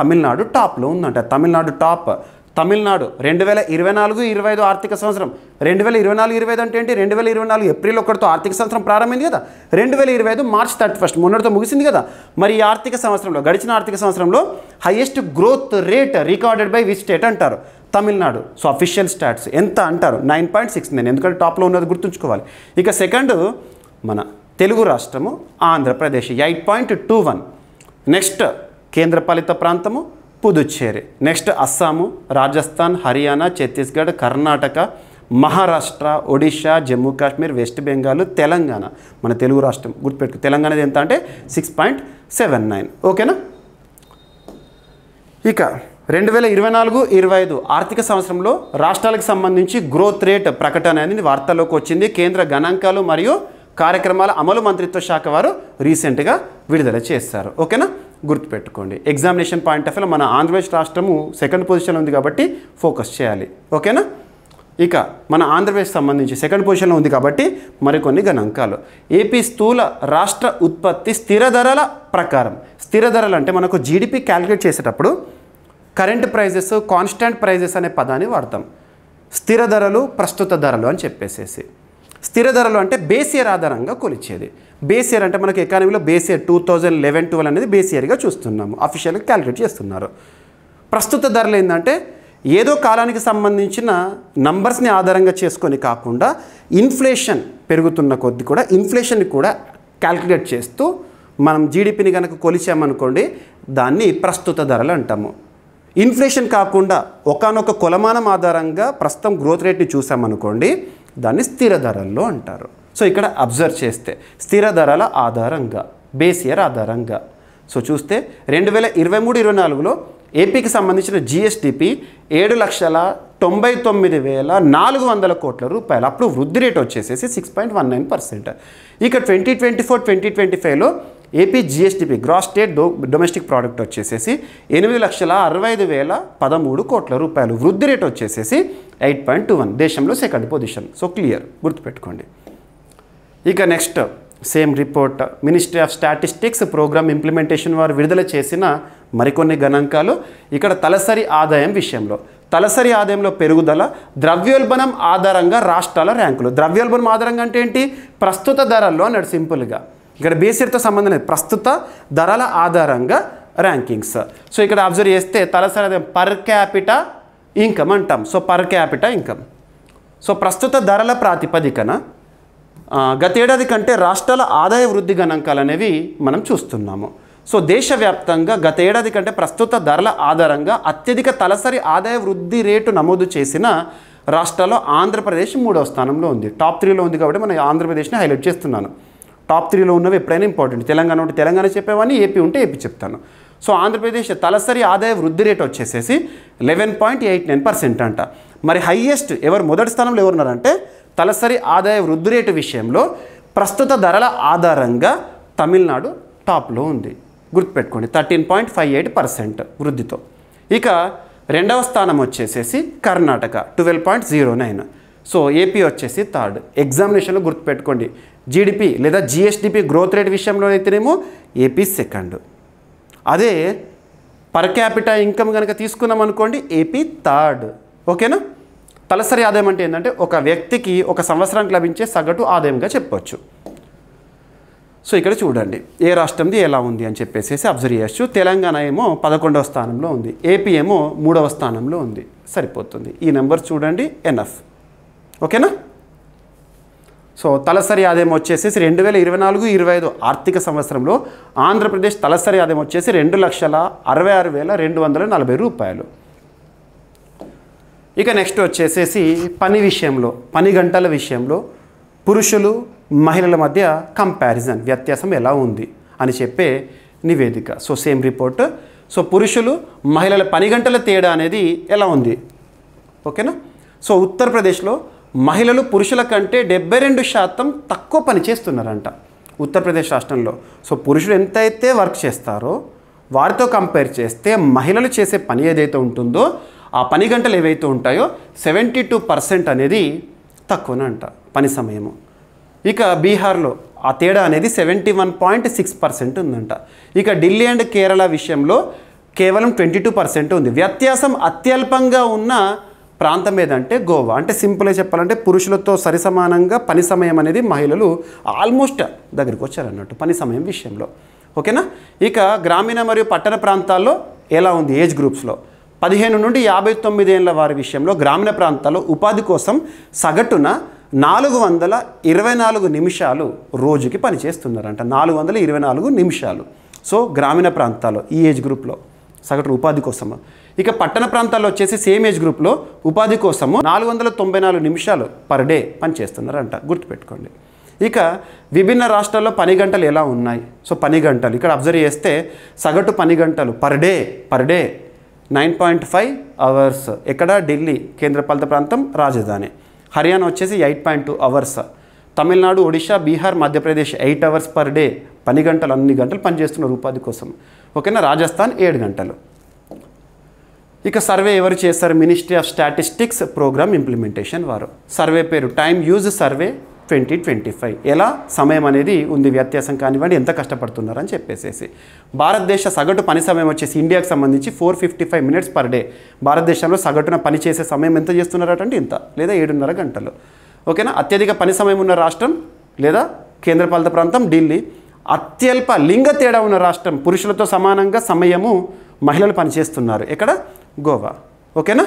తమిళనాడు టాప్లో ఉందంట. తమిళనాడు టాప్. తమిళనాడు 2024-25 ఆర్థిక సంవత్సరం. 2024-25 అంటే ఏంటి? 2024 ఏప్రిల్ 1తో ఆర్థిక సంవత్సరం ప్రారంభమైంది కదా, 2025 మార్చ్ 31 మొన్నటితో ముగిసింది కదా. మరి ఈ ఆర్థిక సంవత్సరంలో, గడిచిన ఆర్థిక సంవత్సరంలో highest growth rate recorded by which state అంటారు? తమిళనాడు. సో అఫీషియల్ స్టాట్స్ ఎంత అంటారు? 9.69. ఎందుకంటే టాప్లో ఉన్నది గుర్తుంచుకోవాలి. ఇక సెకండ్ మన తెలుగు రాష్ట్రము ఆంధ్రప్రదేశ్ 8.21. నెక్స్ట్ కేంద్రపాలిత ప్రాంతము పుదుచ్చేరి. Next Assam, Rajasthan, Haryana, Chhattisgarh, Karnataka, Maharashtra, Odisha, Jammu Kashmir, West Bengal, Telangana. మన తెలుగు రాష్ట్రం గుర్తుపెట్టుకు. తెలంగాణది ఎంత అంటే 6.79. ఓకేనా. ఇక 2024-25 ఆర్థిక సంవత్సరంలో రాష్ట్రాలకు సంబంధించి గ్రోత్ రేట్ ప్రకటన అనేది వార్తల్లోకి వచ్చింది. కేంద్ర గణాంకాలు మరియు కార్యక్రమాల అమలు మంత్రిత్వ శాఖ వారు రీసెంట్గా విడుదల చేస్తారు. ఓకేనా. గుర్తుపెట్టుకోండి. ఎగ్జామినేషన్ పాయింట్ ఆఫ్ వ్యూలో మన ఆంధ్రప్రదేశ్ రాష్ట్రము సెకండ్ పొజిషన్లో ఉంది కాబట్టి ఫోకస్ చేయాలి. ఓకేనా. ఇక మన ఆంధ్రప్రదేశ్ సంబంధించి సెకండ్ పొజిషన్లో ఉంది కాబట్టి మరికొన్ని గణాంకాలు. ఏపీ స్థూల రాష్ట్ర ఉత్పత్తి స్థిర ధరల ప్రకారం. స్థిర ధరలు అంటే మనకు జీడిపి క్యాలిక్యులేట్ చేసేటప్పుడు కరెంట్ ప్రైజెస్, కాన్స్టాంట్ ప్రైజెస్ అనే పదాన్ని వాడతాం. స్థిర ధరలు, ప్రస్తుత ధరలు అని చెప్పేసేసి. స్థిర ధరలు అంటే బేస్ ఇయర్ ఆధారంగా కొలిచేది. బేస్ ఇయర్ అంటే మనకు ఎకానమీలో బేస్ ఇయర్ 2011-12 అనేది బేస్ ఇయర్గా చూస్తున్నాము, అఫీషియల్గా క్యాలిక్యులేట్ చేస్తున్నారు. ప్రస్తుత ధరలు ఏంటంటే ఏదో కాలానికి సంబంధించిన నంబర్స్ని ఆధారంగా చేసుకొని కాకుండా ఇన్ఫ్లేషన్ పెరుగుతున్న కొద్ది కూడా ఇన్ఫ్లేషన్ని కూడా క్యాలిక్యులేట్ చేస్తూ మనం జీడిపిని కనుక కొలిచామనుకోండి దాన్ని ప్రస్తుత ధరలు అంటాము. ఇన్ఫ్లేషన్ కాకుండా ఒకానొక కొలమానం ఆధారంగా ప్రస్తుతం గ్రోత్ రేట్ని చూసామనుకోండి దాన్ని స్థిర ధరల్లో అంటారు. సో ఇక్కడ అబ్జర్వ్ చేస్తే స్థిర ధరల ఆధారంగా, బేస్ ఇయర్ ఆధారంగా. సో చూస్తే 2023-24లో ఏపీకి సంబంధించిన జిఎస్డిపి 7,99,400 కోట్ల రూపాయలు. అప్పుడు వృద్ధి రేట్ వచ్చేసేసి 6.19%. ఇక 2024-2025లో AP GSDP gross state domestic product వచ్చేసేసి 8,60,13 కోట్ల రూపాయలు. వృద్ధి రేట్ వచ్చేసేసి 8.21. దేశంలో సెకండ్ పొజిషన్. సో క్లియర్, గుర్తుపెట్టుకోండి. ఇక next same report ministry of statistics programme implementation వారు విడుదల చేసిన మరికొన్ని గణాంకాలు. ఇక్కడ తలసరి ఆదాయం విషయంలో, తలసరి ఆదాయంలో పెరుగుదల, ద్రవ్యోల్బణం ఆధారంగా రాష్ట్రాల ర్యాంకులు. ద్రవ్యోల్బణం ఆధారంగా అంటే ఏంటి? ప్రస్తుత ధరల్లో అన్నాడు సింపుల్గా. ఇక్కడ బేసియర్తో సంబంధం లేదు, ప్రస్తుత ధరల ఆధారంగా ర్యాంకింగ్స్. సో ఇక్కడ అబ్జర్వ్ చేస్తే తలసరి ఆదాయం పర్ క్యాపిటా ఇన్కమ్ అంటాం. So per capita income. So ప్రస్తుత ధరల ప్రాతిపదికన గతేడాది కంటే రాష్ట్రాల ఆదాయ వృద్ధి గణాంకాలు అనేవి మనం చూస్తున్నాము. సో దేశవ్యాప్తంగా గత ఏడాది కంటే ప్రస్తుత ధరల ఆధారంగా అత్యధిక తలసరి ఆదాయ వృద్ధి రేటు నమోదు చేసిన రాష్ట్రాల్లో ఆంధ్రప్రదేశ్ 3వ స్థానంలో ఉంది. టాప్ 3లో ఉంది కాబట్టి మనం ఆంధ్రప్రదేశ్ని హైలైట్ చేస్తున్నాను. టాప్ 3లో ఉన్నవి ఎప్పుడైనా ఇంపార్టెంట్. తెలంగాణ ఉంటే తెలంగాణ చెప్పేవాడిని, ఏపీ ఉంటే ఏపీ చెప్తాను. సో ఆంధ్రప్రదేశ్ తలసరి ఆదాయ వృద్ధి రేటు వచ్చేసేసి 11.89% అంట. మరి హైయెస్ట్ ఎవరు మొదటి స్థానంలో ఎవరున్నారంటే తలసరి ఆదాయ వృద్ధి రేటు విషయంలో ప్రస్తుత ధరల ఆధారంగా తమిళనాడు టాప్లో ఉంది. గుర్తుపెట్టుకోండి 13.58% వృద్ధితో. ఇక రెండవ స్థానం వచ్చేసేసి కర్ణాటక 12.09. సో ఏపీ వచ్చేసి థర్డ్. ఎగ్జామినేషన్లో గుర్తుపెట్టుకోండి, జీడిపి లేదా జిఎస్డిపి గ్రోత్ రేట్ విషయంలో అయితేనేమో ఏపీ సెకండ్. అదే పర్ క్యాపిటల్ ఇన్కమ్ కనుక తీసుకున్నాం అనుకోండి ఏపీ థర్డ్. ఓకేనా? తలసరి ఆదాయం అంటే ఏంటంటే ఒక వ్యక్తికి ఒక సంవత్సరానికి లభించే సగటు ఆదాయంగా చెప్పవచ్చు. సో ఇక్కడ చూడండి ఏ రాష్ట్రంది ఎలా ఉంది అని చెప్పేసి అబ్జర్వ్ చేయొచ్చు. తెలంగాణ ఏమో 11వ స్థానంలో ఉంది, ఏపీ ఏమో 3వ స్థానంలో ఉంది. సరిపోతుంది. ఈ నెంబర్ చూడండి ఎనఫ్. ఓకేనా? సో తలసరి ఆదాయం వచ్చేసి 2024-25 ఆర్థిక సంవత్సరంలో ఆంధ్రప్రదేశ్ తలసరి ఆదాయం వచ్చేసి 2,66,240 రూపాయలు. ఇక నెక్స్ట్ వచ్చేసేసి పని విషయంలో, పని గంటల విషయంలో పురుషులు మహిళల మధ్య కంపారిజన్ వ్యత్యాసం ఎలా ఉంది అని చెప్పే నివేదిక. So same report. సో పురుషులు మహిళల పని గంటల తేడా అనేది ఎలా ఉంది? ఓకేనా? సో ఉత్తరప్రదేశ్లో మహిళలు పురుషుల కంటే 72% తక్కువ పని చేస్తున్నారంట ఉత్తరప్రదేశ్ రాష్ట్రంలో. సో పురుషులు ఎంతైతే వర్క్ చేస్తారో వారితో కంపేర్ చేస్తే మహిళలు చేసే పని ఏదైతే ఉంటుందో ఆ పని గంటలు ఏవైతే ఉంటాయో 72% అనేది తక్కువనంట పని సమయము. ఇక బీహార్లో ఆ తేడా అనేది 71.6% ఉందంట. ఇక ఢిల్లీ అండ్ కేరళ విషయంలో కేవలం 22% ఉంది. వ్యత్యాసం అత్యల్పంగా ఉన్న ప్రాంతం ఏదంటే గోవా. అంటే సింపుల్గా చెప్పాలంటే పురుషులతో సరిసమానంగా పని సమయం అనేది మహిళలు ఆల్మోస్ట్ దగ్గరికి వచ్చారన్నట్టు పని సమయం విషయంలో. ఓకేనా? ఇక గ్రామీణ మరియు పట్టణ ప్రాంతాల్లో ఎలా ఉంది ఏజ్ గ్రూప్స్లో? 15 నుండి 59 ఏళ్ల వారి విషయంలో గ్రామీణ ప్రాంతాల్లో ఉపాధి కోసం సగటున 424 నిమిషాలు రోజుకి పనిచేస్తున్నారంట. 424 నిమిషాలు. సో గ్రామీణ ప్రాంతాల్లో ఈ ఏజ్ గ్రూప్లో సగటు ఉపాధి కోసము. ఇక పట్టణ ప్రాంతాల్లో వచ్చేసి సేమ్ ఏజ్ గ్రూప్లో ఉపాధి కోసము 494 నిమిషాలు పర్ డే పనిచేస్తున్నారంట. గుర్తుపెట్టుకోండి. ఇక విభిన్న రాష్ట్రాల్లో పని గంటలు ఎలా ఉన్నాయి? సో పని గంటలు ఇక్కడ అబ్జర్వ్ చేస్తే సగటు పని గంటలు పర్ డే 9.5 అవర్స్. ఎక్కడ? ఢిల్లీ కేంద్రపాలిత ప్రాంతం రాజధాని. హర్యానా వచ్చేసి 8.2 hours. Tamil Nadu, Odisha, Bihar, Madhya Pradesh 8 hours per day పని గంటలు, అన్ని గంటలు పనిచేస్తున్నారు ఉపాధి కోసం. ఓకేనా? రాజస్థాన్ 7 గంటలు. ఇక సర్వే ఎవరు చేస్తారు? Ministry of statistics programme implementation వారు. సర్వే పేరు టైమ్ యూజ్ సర్వే 2025. ఎలా సమయం అనేది ఉంది వ్యత్యాసం కానివ్వండి, ఎంత కష్టపడుతున్నారని చెప్పేసేసి. భారతదేశ సగటు పని సమయం వచ్చేసి ఇండియాకి సంబంధించి 455 మినిట్స్ పర్ డే. భారతదేశంలో సగటున పని చేసే సమయం ఎంత చేస్తున్నారటంటే ఇంత, లేదా 7.5 గంటలు. ఓకేనా? అత్యధిక పని సమయం ఉన్న రాష్ట్రం లేదా కేంద్రపాలిత ప్రాంతం ఢిల్లీ. అత్యల్ప లింగ తేడా ఉన్న రాష్ట్రం, పురుషులతో సమానంగా సమయము మహిళలు పనిచేస్తున్నారు. ఎక్కడ? గోవా. ఓకేనా?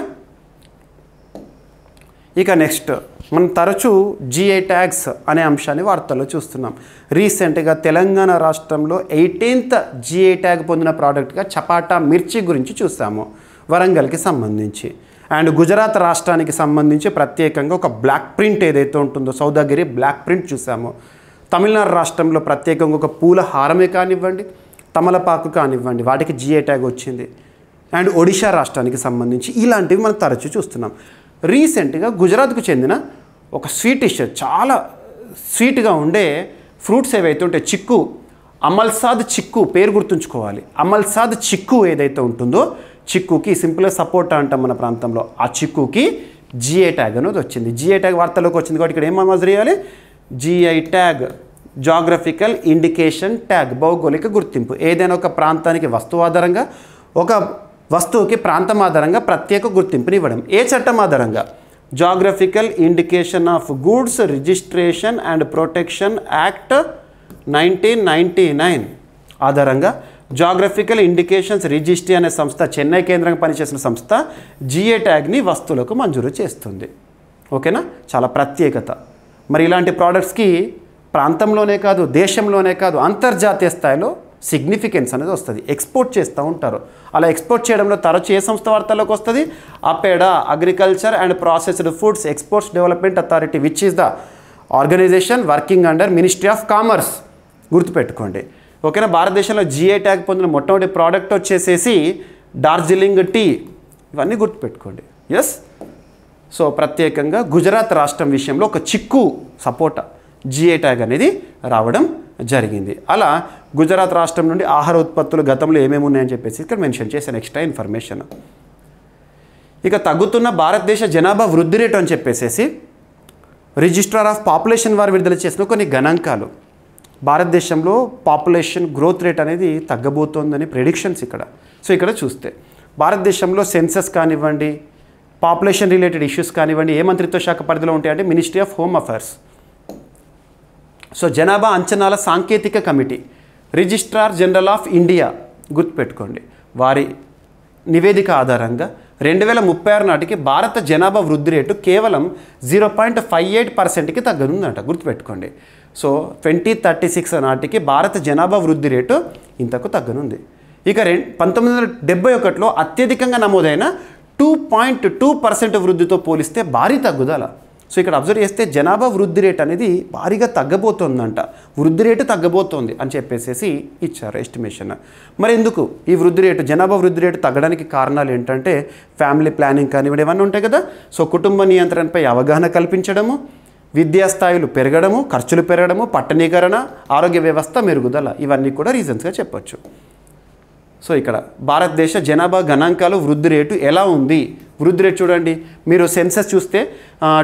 ఇక నెక్స్ట్ మనం తరచూ జిఐ ట్యాగ్స్ అనే అంశాన్ని వార్తల్లో చూస్తున్నాం. రీసెంట్గా తెలంగాణ రాష్ట్రంలో 18th జిఐ ట్యాగ్ పొందిన ప్రోడక్ట్గా చపాటా మిర్చి గురించి చూసాము వరంగల్కి సంబంధించి. అండ్ గుజరాత్ రాష్ట్రానికి సంబంధించి ప్రత్యేకంగా ఒక బ్లాక్ ప్రింట్ ఏదైతే ఉంటుందో సౌదాగిరి బ్లాక్ ప్రింట్ చూసాము. తమిళనాడు రాష్ట్రంలో ప్రత్యేకంగా ఒక పూల హారమే కానివ్వండి, తమలపాకు కానివ్వండి, వాటికి జిఐ ట్యాగ్ వచ్చింది. అండ్ ఒడిశా రాష్ట్రానికి సంబంధించి ఇలాంటివి మనం తరచూ చూస్తున్నాం. రీసెంట్గా గుజరాత్కు చెందిన ఒక స్వీటిష్, చాలా స్వీట్గా ఉండే ఫ్రూట్స్ ఏవైతే ఉంటాయి, చిక్కు, అమల్సాద్ చిక్కు పేరు గుర్తుంచుకోవాలి. అమల్సాద్ చిక్కు ఏదైతే ఉంటుందో చిక్కుకి సింపుల్గా సపోటా అంటాం మన ప్రాంతంలో, ఆ చిక్కుకి జిఐ ట్యాగ్ అనేది వచ్చింది. జిఐ ట్యాగ్ వార్తలోకి వచ్చింది కాబట్టి ఇక్కడ ఏం అమలు చేయాలి? GI tag geographical indication tag, భౌగోళిక గుర్తింపు. ఏదైనా ఒక ప్రాంతానికి వస్తువు ఆధారంగా, ఒక వస్తువుకి ప్రాంతం ఆధారంగా ప్రత్యేక గుర్తింపుని ఇవ్వడం. ఏ చట్టం ఆధారంగా? Geographical indication of goods registration and protection act 1999 ఆధారంగా జాగ్రఫికల్ ఇండికేషన్స్ రిజిస్ట్రీ అనే సంస్థ, చెన్నై కేంద్రంగా పనిచేసిన సంస్థ జిఐ ట్యాగ్ని వస్తువులకు మంజూరు చేస్తుంది. ఓకేనా? చాలా ప్రత్యేకత. మరి ఇలాంటి ప్రోడక్ట్స్కి ప్రాంతంలోనే కాదు, దేశంలోనే కాదు, అంతర్జాతీయ స్థాయిలో సిగ్నిఫికెన్స్ అనేది వస్తుంది. ఎక్స్పోర్ట్ చేస్తూ ఉంటారు. అలా ఎక్స్పోర్ట్ చేయడంలో తరచు ఏ సంస్థ వార్తల్లోకి వస్తుంది? APEDA, agriculture and processed foods exports development authority, which is the organisation working under ministry of commerce. గుర్తుపెట్టుకోండి. ఓకేనా? భారతదేశంలో జిఐ ట్యాగ్ పొందిన మొట్టమొదటి ప్రోడక్ట్ వచ్చేసేసి డార్జిలింగ్ టీ. ఇవన్నీ గుర్తుపెట్టుకోండి. ఎస్. సో ప్రత్యేకంగా గుజరాత్ రాష్ట్రం విషయంలో ఒక చిక్కు, సపోటా జిఐ ట్యాగ్ అనేది రావడం జరిగింది. అలా గుజరాత్ రాష్ట్రం నుండి ఆహార ఉత్పత్తులు గతంలో ఏమేమి ఉన్నాయని చెప్పేసి ఇక్కడ మెన్షన్ చేశాను, ఎక్స్ట్రా ఇన్ఫర్మేషన్. ఇక తగ్గుతున్న భారతదేశ జనాభా వృద్ధి రేటు అని చెప్పేసి రిజిస్ట్రార్ ఆఫ్ పాపులేషన్ వారు విడుదల చేసిన కొన్ని గణాంకాలు. భారతదేశంలో పాపులేషన్ గ్రోత్ రేట్ అనేది తగ్గబోతోందని ప్రెడిక్షన్స్ ఇక్కడ. సో ఇక్కడ చూస్తే భారతదేశంలో సెన్సస్ కానివ్వండి, పాపులేషన్ రిలేటెడ్ ఇష్యూస్ కానివ్వండి ఏ మంత్రిత్వ శాఖ పరిధిలో ఉంటాయంటే ministry of home affairs. So జనాభా అంచనాల సాంకేతిక committee, registrar general of India గుర్తుపెట్టుకోండి, వారి నివేదిక ఆధారంగా 2036 నాటికి భారత జనాభా వృద్ధి రేటు కేవలం 0.58%కి తగ్గనుందంట, గుర్తుపెట్టుకోండి. సో 2036 నాటికి భారత జనాభా వృద్ధి రేటు ఇంతకు తగ్గనుంది. ఇక 1971లో అత్యధికంగా నమోదైన 2.2% వృద్ధితో పోలిస్తే భారీ తగ్గుదల. సో ఇక్కడ అబ్జర్వ్ చేస్తే జనాభా వృద్ధి రేట్ అనేది భారీగా తగ్గబోతోందంట, వృద్ధి రేటు తగ్గబోతోంది అని చెప్పేసి ఇచ్చారు ఎస్టిమేషన్. మరి ఎందుకు ఈ వృద్ధి రేటు, జనాభా వృద్ధి రేటు తగ్గడానికి కారణాలు ఏంటంటే ఫ్యామిలీ ప్లానింగ్ కానివ్వండి ఇవన్నీ ఉంటాయి కదా. సో కుటుంబ నియంత్రణపై అవగాహన కల్పించడము, విద్యా స్థాయిలు పెరగడము, ఖర్చులు పెరగడము, పట్టణీకరణ, ఆరోగ్య వ్యవస్థ మెరుగుదల, ఇవన్నీ కూడా రీజన్స్గా చెప్పొచ్చు. సో ఇక్కడ భారతదేశ జనాభా గణాంకాలు వృద్ధి రేటు ఎలా ఉంది, వృద్ధి రేటు చూడండి. మీరు సెన్సస్ చూస్తే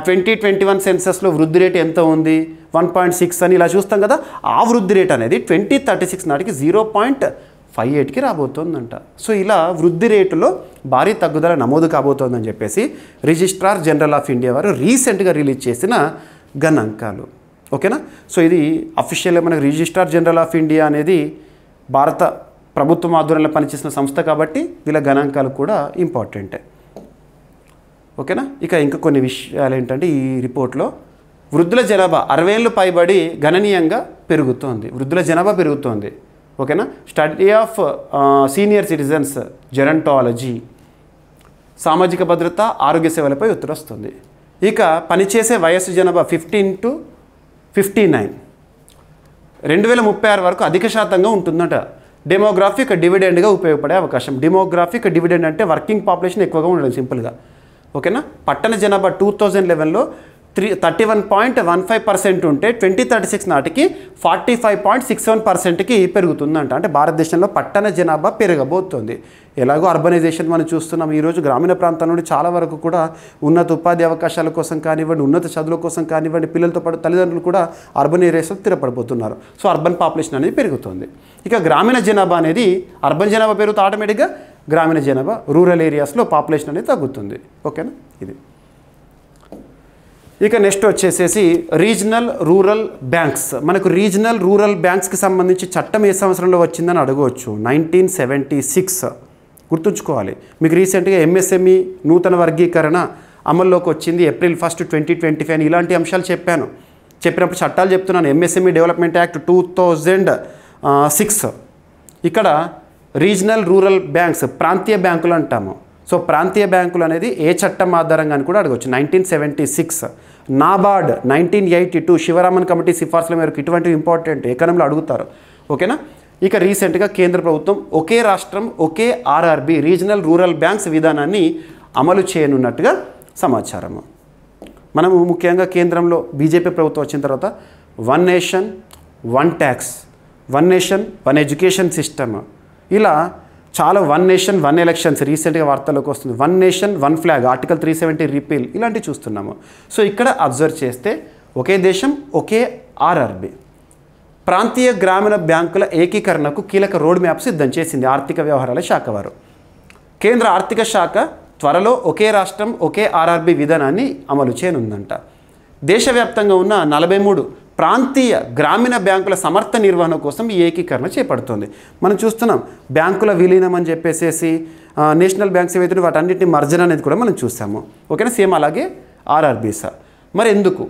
2021 సెన్సస్లో వృద్ధి రేటు ఎంత ఉంది, 1.6 అని ఇలా చూస్తాం కదా. ఆ వృద్ధి రేటు అనేది 2036 నాటికి 0.58కి రాబోతోందంట. సో ఇలా వృద్ధి రేటులో భారీ తగ్గుదల నమోదు కాబోతోందని చెప్పేసి రిజిస్ట్రార్ జనరల్ ఆఫ్ ఇండియా వారు రీసెంట్గా రిలీజ్ చేసిన గణాంకాలు. ఓకేనా. సో ఇది అఫీషియల్గా మనకు రిజిస్ట్రార్ జనరల్ ఆఫ్ ఇండియా అనేది భారత ప్రభుత్వం ఆధ్వర్యంలో పనిచేసిన సంస్థ కాబట్టి వీళ్ళ గణాంకాలు కూడా ఇంపార్టెంటే. ఓకేనా. ఇక ఇంకా కొన్ని విషయాలు ఏంటంటే ఈ రిపోర్ట్లో వృద్ధుల జనాభా 60 ఏళ్ళు పైబడి గణనీయంగా పెరుగుతోంది, వృద్ధుల జనాభా పెరుగుతోంది. ఓకేనా. Study of senior citizens gerontology, సామాజిక భద్రత ఆరోగ్య సేవలపై ఒత్తిడి వస్తుంది. ఇక పనిచేసే వయస్సు జనాభా 15 to 59 2036 వరకు అధిక శాతంగా ఉంటుందట. డెమోగ్రాఫిక్ డివిడెండ్గా ఉపయోగపడే అవకాశం. డెమోగ్రాఫిక్ డివిడెండ్ అంటే వర్కింగ్ పాపులేషన్ ఎక్కువగా ఉండదు సింపుల్గా. ఓకేనా. పట్టణ జనాభా 2011లో 31.15% ఉంటే 2036 నాటికి 45.61%కి పెరుగుతుందంట. అంటే భారతదేశంలో పట్టణ జనాభా పెరగబోతోంది. ఎలాగో అర్బనైజేషన్ మనం చూస్తున్నాం. ఈరోజు గ్రామీణ ప్రాంతాల నుండి చాలా వరకు కూడా ఉన్నత ఉపాధి అవకాశాల కోసం కానివ్వండి, ఉన్నత చదువుల కోసం కానివ్వండి, పిల్లలతో పాటు తల్లిదండ్రులు కూడా అర్బన్ ఏరియాస్లో స్థిరపడిపోతున్నారు. సో అర్బన్ పాపులేషన్ అనేది పెరుగుతుంది. ఇక గ్రామీణ జనాభా అనేది అర్బన్ జనాభా పెరుగుతూ ఆటోమేటిక్గా గ్రామీణ జనాభా రూరల్ ఏరియాస్లో పాపులేషన్ అనేది తగ్గుతుంది. ఓకేనా. ఇది ఇక నెక్స్ట్ వచ్చేసేసి రీజనల్ రూరల్ బ్యాంక్స్. మనకు రీజనల్ రూరల్ బ్యాంక్స్కి సంబంధించి చట్టం ఏ సంవత్సరంలో వచ్చిందని అడగవచ్చు. 1976 గుర్తుంచుకోవాలి. మీకు రీసెంట్గా ఎంఎస్ఎంఈ నూతన వర్గీకరణ అమల్లోకి వచ్చింది April 1, 2025 ఇలాంటి అంశాలు చెప్పినప్పుడు చట్టాలు చెప్తున్నాను. MSME development act 2006. ఇక్కడ రీజనల్ రూరల్ బ్యాంక్స్ ప్రాంతీయ బ్యాంకులు అంటాము. సో ప్రాంతీయ బ్యాంకులు అనేది ఏ చట్టం ఆధారంగా అని కూడా అడగవచ్చు. 1976 నాబార్డ్ 1982 శివరామన్ కమిటీ సిఫార్సుల మేరకు ఇటువంటివి ఇంపార్టెంట్ ఎకనంలో అడుగుతారు. ఓకేనా. ఇక రీసెంట్గా కేంద్ర ప్రభుత్వం ఒకే రాష్ట్రం ఒకే ఆర్ఆర్బి రీజనల్ రూరల్ బ్యాంక్స్ విధానాన్ని అమలు చేయనున్నట్టుగా సమాచారము. మనము ముఖ్యంగా కేంద్రంలో బీజేపీ ప్రభుత్వం వచ్చిన తర్వాత 1 nation 1 tax, 1 nation 1 education system, ఇలా చాలా 1 నేషన్ 1 ఎలక్షన్స్ రీసెంట్గా వార్తల్లోకి వస్తుంది. 1 నేషన్ 1 ఫ్లాగ్, ఆర్టికల్ 370 రిపీల్ ఇలాంటివి చూస్తున్నాము. సో ఇక్కడ అబ్జర్వ్ చేస్తే ఒకే దేశం ఒకే ఆర్ఆర్బి. ప్రాంతీయ గ్రామీణ బ్యాంకుల ఏకీకరణకు కీలక రోడ్ మ్యాప్ సిద్ధం చేసింది ఆర్థిక వ్యవహారాల శాఖ వారు. కేంద్ర ఆర్థిక శాఖ త్వరలో ఒకే రాష్ట్రం ఒకే ఆర్ఆర్బి విధానాన్ని అమలు చేయనుందంట. దేశవ్యాప్తంగా ఉన్న 43 ప్రాంతీయ గ్రామీణ బ్యాంకుల సమర్థ నిర్వహణ కోసం ఈ ఏకీకరణ చేపడుతుంది. మనం చూస్తున్నాం బ్యాంకుల విలీనం అని చెప్పేసి నేషనల్ బ్యాంక్స్ ఏవైతే వాటన్నిటిని మర్జన్ అనేది కూడా మనం చూసాము. ఓకేనా. సేమ్ అలాగే ఆర్ఆర్బీసా. మరి ఎందుకు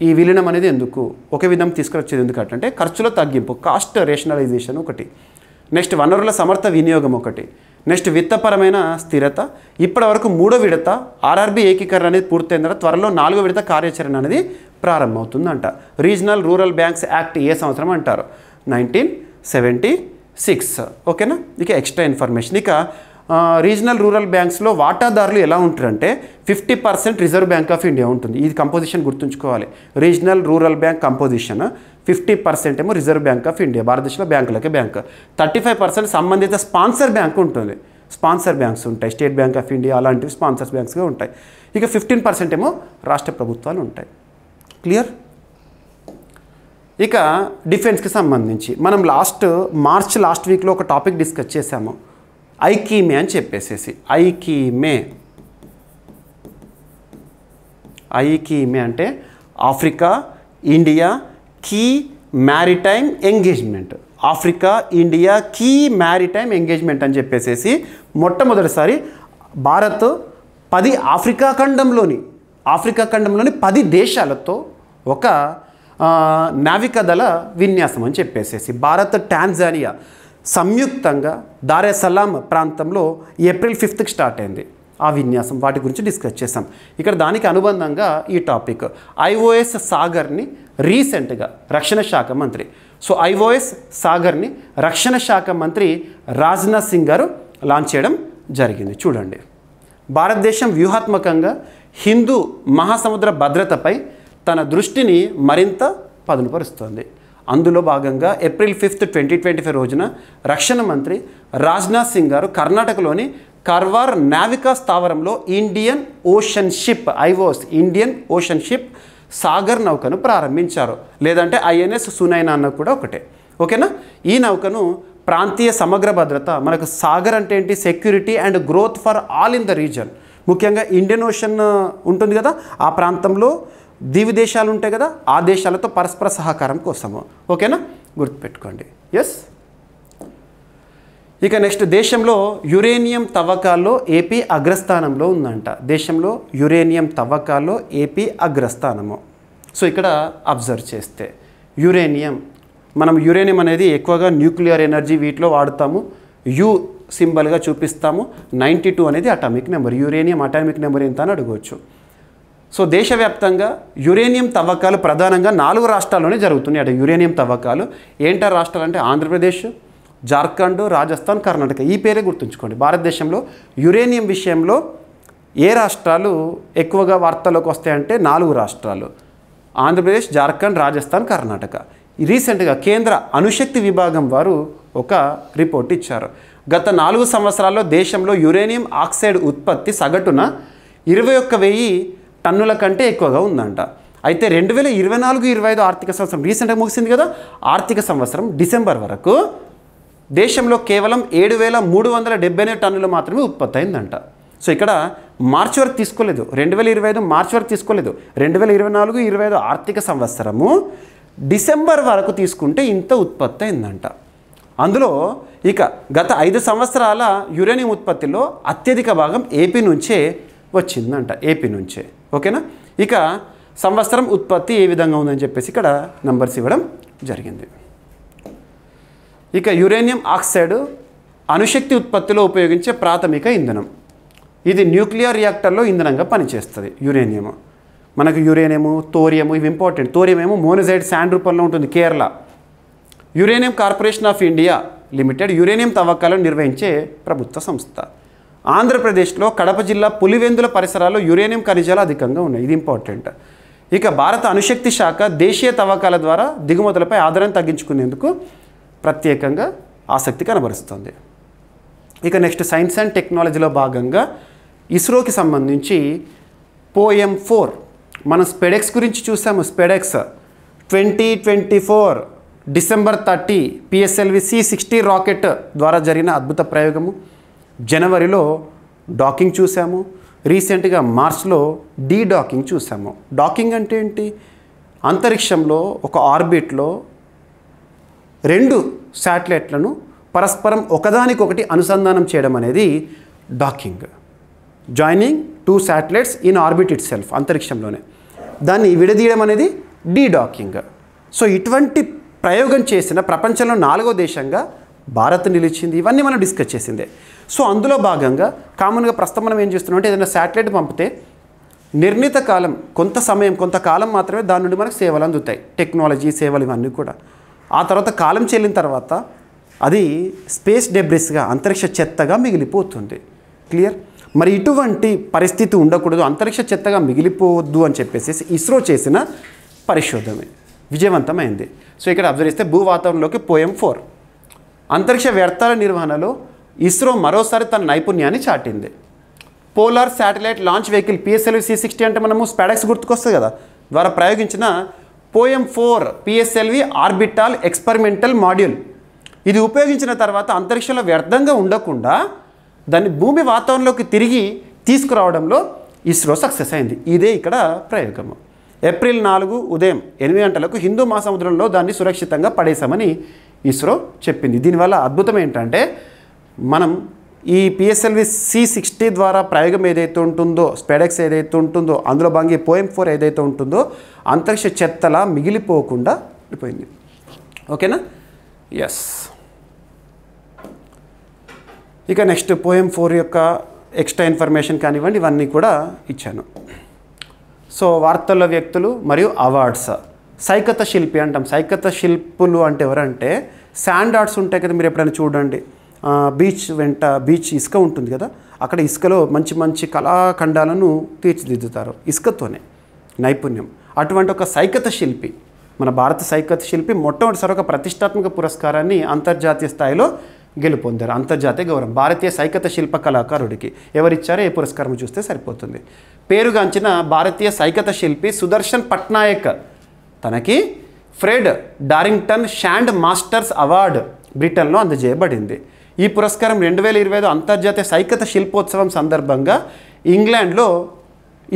ఈ విలీనం అనేది ఎందుకు ఒకే విధం తీసుకొచ్చేది ఎందుకంటే ఖర్చుల తగ్గింపు, కాస్ట్ రేషనలైజేషన్ ఒకటి, నెక్స్ట్ వనరుల సమర్థ వినియోగం ఒకటి, నెక్స్ట్ విత్తపరమైన స్థిరత. ఇప్పటి వరకు 3వ విడత ఆర్ఆర్బీ ఏకీకరణ అనేది పూర్తయిన తర్వాత త్వరలో 4వ విడత కార్యాచరణ అనేది ప్రారంభమవుతుందంట. రీజనల్ రూరల్ బ్యాంక్స్ యాక్ట్ ఏ సంవత్సరం అంటారు? 1976. ఓకేనా. ఇక ఎక్స్ట్రా ఇన్ఫర్మేషన్. ఇక రీజనల్ రూరల్ బ్యాంక్స్లో వాటాదారులు ఎలా ఉంటారంటే 50% రిజర్వ్ బ్యాంక్ ఆఫ్ ఇండియా ఉంటుంది. ఇది కంపోజిషన్ గుర్తుంచుకోవాలి. రీజనల్ రూరల్ బ్యాంక్ కంపోజిషన్ 50% ఏమో రిజర్వ్ బ్యాంక్ ఆఫ్ ఇండియా, భారతదేశంలో బ్యాంకులకే బ్యాంక్. 35% సంబంధిత స్పాన్సర్ బ్యాంక్ ఉంటుంది. స్పాన్సర్ బ్యాంక్స్ ఉంటాయి, స్టేట్ బ్యాంక్ ఆఫ్ ఇండియా అలాంటివి స్పాన్సర్స్ బ్యాంక్స్గా ఉంటాయి. ఇక 15% ఏమో రాష్ట్ర ప్రభుత్వాలు ఉంటాయి. క్లియర్? ఇక డిఫెన్స్కి సంబంధించి మనం లాస్ట్ వీక్లో ఒక టాపిక్ డిస్కస్ చేశాము, ఐకీమే అని చెప్పేసేసి. ఐకీమే అంటే Africa India key maritime engagement. Africa India key maritime engagement అని చెప్పేసేసి మొట్టమొదటిసారి భారత్ 10 ఆఫ్రికా ఖండంలోని 10 దేశాలతో ఒక నావికాదళ విన్యాసం అని చెప్పేసేసి భారత్ టాంజానియా సంయుక్తంగా దారెసలాం ప్రాంతంలో ఏప్రిల్ 5th స్టార్ట్ అయింది ఆ విన్యాసం. వాటి గురించి డిస్కస్ చేసాం. ఇక్కడ దానికి అనుబంధంగా ఈ టాపిక్ ఐఓఎస్ సాగర్ని రీసెంట్గా రక్షణ శాఖ మంత్రి ఐఓఎస్ సాగర్ని రక్షణ శాఖ మంత్రి రాజ్నాథ్ సింగ్ గారు లాంచ్ చేయడం జరిగింది. చూడండి, భారతదేశం వ్యూహాత్మకంగా హిందూ మహాసముద్ర భద్రతపై తన దృష్టిని మరింత పదునుపరుస్తోంది. అందులో భాగంగా ఏప్రిల్ 5th 2025 రోజున రక్షణ మంత్రి రాజ్నాథ్ సింగ్ గారు కర్ణాటకలోని కార్వార్ నావికా స్థావరంలో ఇండియన్ ఓషన్ షిప్ సాగర్ నౌకను ప్రారంభించారు. లేదంటే ఐఎన్ఎస్ సునైనా అన్న కూడా ఒకటే. ఓకేనా? ఈ నౌకను ప్రాంతీయ సమగ్ర భద్రత, మనకు సాగర్ అంటే ఏంటి, security and growth for all in the reason, ముఖ్యంగా ఇండియన్ ఓషన్ ఉంటుంది కదా, ఆ ప్రాంతంలో దీవి దేశాలు ఉంటాయి కదా, ఆ దేశాలతో పరస్పర సహకారం కోసము. ఓకేనా? గుర్తుపెట్టుకోండి. ఎస్. ఇక నెక్స్ట్, దేశంలో యురేనియం తవ్వకాల్లో ఏపీ అగ్రస్థానంలో ఉందంట. దేశంలో యురేనియం తవ్వకాల్లో ఏపీ అగ్రస్థానము. ఇక్కడ అబ్జర్వ్ చేస్తే మనం యురేనియం అనేది ఎక్కువగా న్యూక్లియర్ ఎనర్జీ వీటిలో వాడుతాము. యు సింబల్గా చూపిస్తాము. 92 అనేది atomic number. Uranium atomic number ఎంత అని అడగవచ్చు. దేశవ్యాప్తంగా యురేనియం తవ్వకాలు ప్రధానంగా 4 రాష్ట్రాల్లోనే జరుగుతున్నాయి అట. యురేనియం తవ్వకాలు ఏంటా రాష్ట్రాలు అంటే ఆంధ్రప్రదేశ్, జార్ఖండ్, రాజస్థాన్, కర్ణాటక. ఈ పేరే గుర్తుంచుకోండి. భారతదేశంలో యురేనియం విషయంలో ఏ రాష్ట్రాలు ఎక్కువగా వార్తల్లోకి వస్తాయంటే 4 రాష్ట్రాలు: ఆంధ్రప్రదేశ్, జార్ఖండ్, రాజస్థాన్, కర్ణాటక. రీసెంట్గా కేంద్ర అణుశక్తి విభాగం వారు ఒక రిపోర్ట్ ఇచ్చారు. గత 4 సంవత్సరాల్లో దేశంలో యురేనియం ఆక్సైడ్ ఉత్పత్తి సగటున 21,000 టన్నుల కంటే ఎక్కువగా ఉందంట. అయితే 2024-25 ఆర్థిక సంవత్సరం రీసెంట్గా ముగిసింది కదా, ఆర్థిక సంవత్సరం డిసెంబర్ వరకు దేశంలో కేవలం 7,378 టన్నులు మాత్రమే ఉత్పత్తి అయిందంట. ఇక్కడ మార్చి వరకు తీసుకోలేదు, 2025 మార్చి వరకు తీసుకోలేదు. 2024-25 ఆర్థిక సంవత్సరము డిసెంబర్ వరకు తీసుకుంటే ఇంత ఉత్పత్తి అయిందంట. అందులో ఇక గత 5 సంవత్సరాల యురేనియం ఉత్పత్తిలో అత్యధిక భాగం ఏపీ నుంచే వచ్చిందంట. ఏపీ నుంచే. ఓకేనా? ఇక సంవత్సరం ఉత్పత్తి ఏ విధంగా ఉందని చెప్పేసి ఇక్కడ నంబర్స్ ఇవ్వడం జరిగింది. ఇక యురేనియం ఆక్సైడ్ అణుశక్తి ఉత్పత్తిలో ఉపయోగించే ప్రాథమిక ఇంధనం. ఇది న్యూక్లియర్ రియాక్టర్లో ఇంధనంగా పనిచేస్తుంది. యురేనియం మనకు యురేనియము, థోరియము ఇవి ఇంపార్టెంట్. థోరియం ఏమో మోనోజైడ్ శాండ్ రూపంలో ఉంటుంది, Kerala. Uranium corporation of India limited uranium తవ్వకాలను నిర్వహించే ప్రభుత్వ సంస్థ. ఆంధ్రప్రదేశ్లో కడప జిల్లా పులివెందుల పరిసరాల్లో యురేనియం ఖనిజాలు అధికంగా ఉన్నాయి. ఇది ఇంపార్టెంట్. ఇక భారత అణుశక్తి శాఖ దేశీయ తవ్వకాల ద్వారా దిగుమతులపై ఆధారం తగ్గించుకునేందుకు ప్రత్యేకంగా ఆసక్తి కనబరుస్తుంది. ఇక నెక్స్ట్, సైన్స్ అండ్ టెక్నాలజీలో భాగంగా ఇస్రోకి సంబంధించి పోఎం-4 మనం స్పెడెక్స్ గురించి చూసాము. SpaDeX 2024 December 30 PSLV C-60 rocket ద్వారా జరిగిన అద్భుత ప్రయోగము. జనవరిలో డాకింగ్ చూసాము. రీసెంట్గా మార్చ్లో డీడాకింగ్ చూసాము. డాకింగ్ అంటే ఏంటి? అంతరిక్షంలో ఒక ఆర్బిట్లో 2 శాటిలైట్లను పరస్పరం ఒకదానికొకటి అనుసంధానం చేయడం అనేది docking. Joining 2 satellites in orbit itself, అంతరిక్షంలోనే. దాన్ని విడదీయడం అనేది డీడాకింగ్. ఇటువంటి ప్రయోగం చేసిన ప్రపంచంలో 4వ దేశంగా భారత్ నిలిచింది. ఇవన్నీ మనం డిస్కస్ చేసిందే. అందులో భాగంగా కామన్గా ప్రస్తుతం మనం ఏం చేస్తున్నాం అంటే ఏదైనా శాటిలైట్ పంపితే నిర్ణీత కాలం, కొంతకాలం మాత్రమే దాని నుండి మనకు సేవలు అందుతాయి. టెక్నాలజీ సేవలు ఇవన్నీ కూడా. ఆ తర్వాత కాలం చెల్లిన తర్వాత అది స్పేస్ డెబ్రిస్గా, అంతరిక్ష చెత్తగా మిగిలిపోతుంది. క్లియర్? మరి ఇటువంటి పరిస్థితి ఉండకూడదు, అంతరిక్ష చెత్తగా మిగిలిపోవద్దు అని చెప్పేసి ఇస్రో చేసిన పరిశోధన విజయవంతమైంది. ఇక్కడ అబ్జర్వ్ చేస్తే భూ వాతావరణంలోకి పోఎం-4 అంతరిక్ష వ్యర్థాల నిర్వహణలో ఇస్రో మరోసారి తన నైపుణ్యాన్ని చాటింది. Polar satellite launch vehicle PSLV C-60 అంటే మనము స్పెడెక్స్ గుర్తుకొస్తుంది కదా, ద్వారా ప్రయోగించిన POEM 4 PSLV orbital experimental module. ఇది ఉపయోగించిన తర్వాత అంతరిక్షంలో వ్యర్థంగా ఉండకుండా దాన్ని భూమి వాతావరణంలోకి తిరిగి తీసుకురావడంలో ఇస్రో సక్సెస్ అయింది. ఇదే ఇక్కడ ప్రయోగము. ఏప్రిల్ 4 ఉదయం 8 గంటలకు హిందూ మహాసముద్రంలో దాన్ని సురక్షితంగా పడేశామని ఇస్రో చెప్పింది. దీనివల్ల అద్భుతం ఏంటంటే మనం ఈ పిఎస్ఎల్వి C60 ద్వారా ప్రయోగం ఏదైతే ఉంటుందో, స్పెడెక్స్ ఏదైతే ఉంటుందో, అందులో భాగంగా పోయం 4 ఏదైతే ఉంటుందో అంతరిక్ష చెత్తలా మిగిలిపోకుండా ఉండిపోయింది. ఓకేనా? ఎస్. ఇక నెక్స్ట్ పోయం 4 యొక్క ఎక్స్ట్రా ఇన్ఫర్మేషన్ కానివ్వండి, ఇవన్నీ కూడా ఇచ్చాను. సో వార్తల్లో వ్యక్తులు మరియు అవార్డ్స్. సైకత శిల్పి అంటాం. సైకత శిల్పులు అంటే ఎవరంటే శాండ్ ఆర్ట్స్ ఉంటాయి కదా, మీరు ఎప్పుడైనా చూడండి. బీచ్ వెంట బీచ్ ఇసుక ఉంటుంది కదా, అక్కడ ఇసుకలో మంచి మంచి కళాఖండాలను తీర్చిదిద్దుతారు ఇసుకతోనే, నైపుణ్యం. అటువంటి ఒక సైకత శిల్పి, మన భారత సైకత శిల్పి మొట్టమొదటిసారి ఒక ప్రతిష్టాత్మక పురస్కారాన్ని అంతర్జాతీయ స్థాయిలో గెలుపొందారు. అంతర్జాతీయ గౌరవం భారతీయ సైకత శిల్ప కళాకారుడికి ఎవరిచ్చారో ఏ పురస్కారం చూస్తే సరిపోతుంది. పేరుగాంచిన భారతీయ సైకత శిల్పి సుదర్శన్ పట్నాయక్ తనకి ఫ్రెడ్ డారింగ్టన్ షాండ్ మాస్టర్స్ అవార్డు బ్రిటన్లో అందజేయబడింది. ఈ పురస్కారం 2025 అంతర్జాతీయ సైకత శిల్పోత్సవం సందర్భంగా ఇంగ్లాండ్లో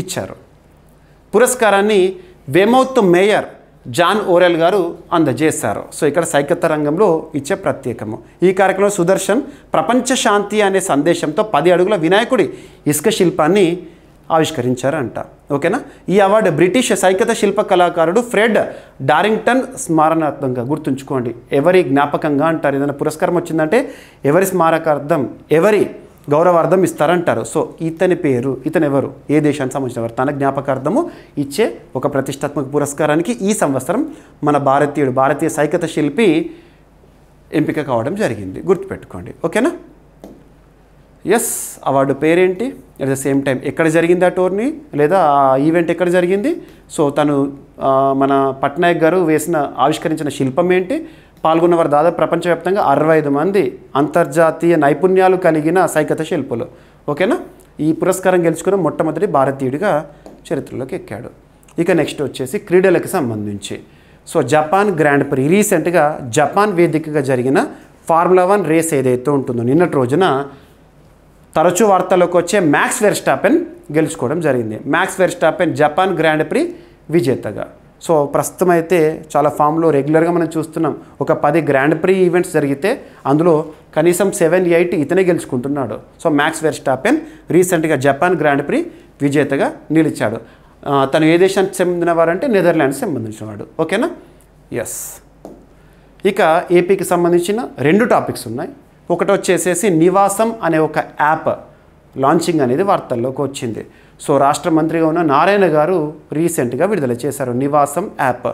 ఇచ్చారు. పురస్కారాన్ని వెమౌత్ మేయర్ జాన్ ఓరెల్ గారు అందజేశారు. సో ఇక్కడ సైకత రంగంలో ఇచ్చే ప్రత్యేకము. ఈ కార్యక్రమంలో సుదర్శన్ ప్రపంచ శాంతి అనే సందేశంతో 10 అడుగుల వినాయకుడి ఇసుక శిల్పాన్ని ఆవిష్కరించారంట. ఓకేనా? ఈ అవార్డు బ్రిటిష్ సైకత శిల్ప కళాకారుడు ఫ్రెడ్ డారింగ్టన్ స్మరణార్థంగా, గుర్తుంచుకోండి, ఎవరి జ్ఞాపకంగా అంటారు. ఏదైనా పురస్కారం వచ్చిందంటే ఎవరి స్మారకార్థం, ఎవరి గౌరవార్థం ఇస్తారంటారు. సో ఇతని పేరు, ఇతను ఎవరు, ఏ దేశానికి సంబంధించిన వారు, తన జ్ఞాపకార్థము ఇచ్చే ఒక ప్రతిష్టాత్మక పురస్కారానికి ఈ సంవత్సరం మన భారతీయ సైకత శిల్పి ఎంపిక కావడం జరిగింది. గుర్తుపెట్టుకోండి. ఓకేనా? ఎస్. అవార్డు పేరేంటి, అట్ ద సేమ్ టైం ఎక్కడ జరిగింది ఆ టోర్నీ లేదా ఆ ఈవెంట్ ఎక్కడ జరిగింది, సో తను మన పట్నాయక్ గారు ఆవిష్కరించిన శిల్పం ఏంటి, పాల్గొన్నవారు దాదాపు ప్రపంచవ్యాప్తంగా 65 మంది అంతర్జాతీయ నైపుణ్యాలు కలిగిన సైకత శిల్పులు. ఓకేనా? ఈ పురస్కారం గెలుచుకున్న మొట్టమొదటి భారతీయుడిగా చరిత్రలోకి ఎక్కాడు. ఇక నెక్స్ట్ వచ్చేసి క్రీడలకు సంబంధించి. సో జపాన్ గ్రాండ్ ప్రీ, రీసెంట్గా జపాన్ వేదికగా జరిగిన ఫార్ములా 1 రేస్ ఏదైతే ఉంటుందో నిన్నటి రోజున తరచూ వార్తల్లోకి వచ్చే మ్యాక్స్ వెర్స్టాపెన్ గెలుచుకోవడం జరిగింది. Max Verstappen Japan grand pre విజేతగా. సో ప్రస్తుతం అయితే చాలా ఫామ్లో రెగ్యులర్గా మనం చూస్తున్నాం. ఒక 10 గ్రాండ్ ప్రీ ఈవెంట్స్ జరిగితే అందులో కనీసం 7-8 ఇతనే గెలుచుకుంటున్నాడు. సో మ్యాక్స్ వెర్స్టాపెన్ రీసెంట్గా జపాన్ గ్రాండ్ ప్రీ విజేతగా నిలిచాడు. తను ఏ దేశానికి చెందినవారంటే నెదర్లాండ్స్ సంబంధించినవాడు. ఓకేనా? ఎస్. ఇక ఏపీకి సంబంధించిన 2 టాపిక్స్ ఉన్నాయి. ఒకటి వచ్చేసేసి నివాసం అనే ఒక యాప్ లాంచింగ్ అనేది వార్తల్లోకి వచ్చింది. సో రాష్ట్ర మంత్రిగా ఉన్న నారాయణ గారు రీసెంట్గా విడుదల చేశారు నివాసం యాప్.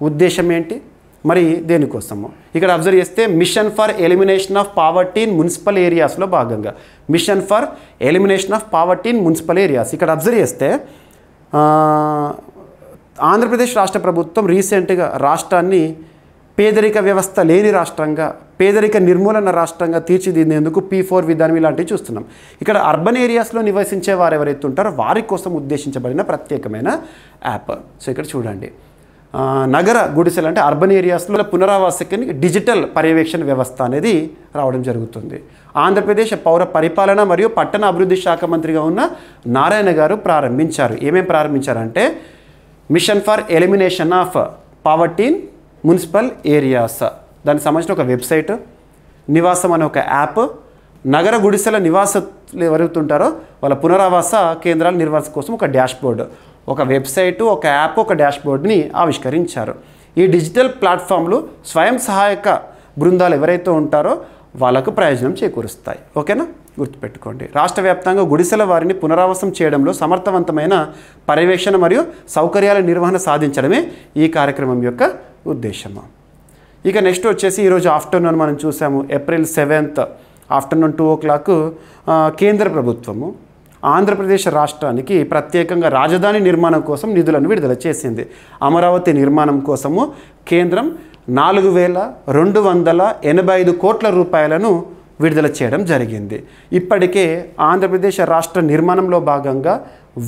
ఉద్దేశం ఏంటి, మరి దేనికోసము ఇక్కడ అబ్జర్వ్ చేస్తే machine for elimination of poverty in municipal ఏరియాస్లో భాగంగా, machine for elimination of poverty in municipal areas. ఇక్కడ అబ్జర్వ్ చేస్తే ఆంధ్రప్రదేశ్ రాష్ట్ర ప్రభుత్వం రీసెంట్గా రాష్ట్రాన్ని పేదరిక వ్యవస్థ లేని రాష్ట్రంగా, పేదరిక నిర్మూలన రాష్ట్రంగా తీర్చిదిద్దేందుకు P4 విధానం ఇలాంటివి చూస్తున్నాం. ఇక్కడ అర్బన్ ఏరియాస్లో నివసించే వారు ఎవరైతే ఉంటారో వారి కోసం ఉద్దేశించబడిన ప్రత్యేకమైన యాప్. సో ఇక్కడ చూడండి, నగర గుడిసెలు అంటే అర్బన్ ఏరియాస్లో పునరావాసకి డిజిటల్ పర్యవేక్షణ వ్యవస్థ అనేది రావడం జరుగుతుంది. ఆంధ్రప్రదేశ్ పౌర పరిపాలన మరియు పట్టణ అభివృద్ధి శాఖ మంత్రిగా ఉన్న నారాయణ గారు ప్రారంభించారు. ఏమేమి ప్రారంభించారంటే mission for elimination of poverty in municipal areas, దానికి సంబంధించిన ఒక వెబ్సైట్, నివాసం అనే ఒక యాప్, నగర గుడిసెల నివాసులు ఎవరుతుంటారో వాళ్ళ పునరావాస కేంద్రాల నిర్వహణ కోసం ఒక డాష్బోర్డ్, ఒక వెబ్సైటు, ఒక యాప్, ఒక డాష్బోర్డ్ని ఆవిష్కరించారు. ఈ డిజిటల్ ప్లాట్ఫామ్లు స్వయం సహాయక బృందాలు ఎవరైతే ఉంటారో వాళ్ళకు ప్రయోజనం చేకూరుస్తాయి. ఓకేనా? గుర్తుపెట్టుకోండి. రాష్ట్ర వ్యాప్తంగా గుడిసెల వారిని పునరావాసం చేయడంలో సమర్థవంతమైన పర్యవేక్షణ మరియు సౌకర్యాల నిర్వహణ సాధించడమే ఈ కార్యక్రమం యొక్క ఉద్దేశము. ఇక నెక్స్ట్ వచ్చేసి ఈరోజు ఆఫ్టర్నూన్ మనం చూసాము, ఏప్రిల్ 7th ఆఫ్టర్నూన్ 2 o'clock కేంద్ర ప్రభుత్వము ఆంధ్రప్రదేశ్ రాష్ట్రానికి ప్రత్యేకంగా రాజధాని నిర్మాణం కోసం నిధులను విడుదల చేసింది. అమరావతి నిర్మాణం కోసము కేంద్రం 4,285 కోట్ల రూపాయలను విడుదల చేయడం జరిగింది. ఇప్పటికే ఆంధ్రప్రదేశ్ రాష్ట్ర నిర్మాణంలో భాగంగా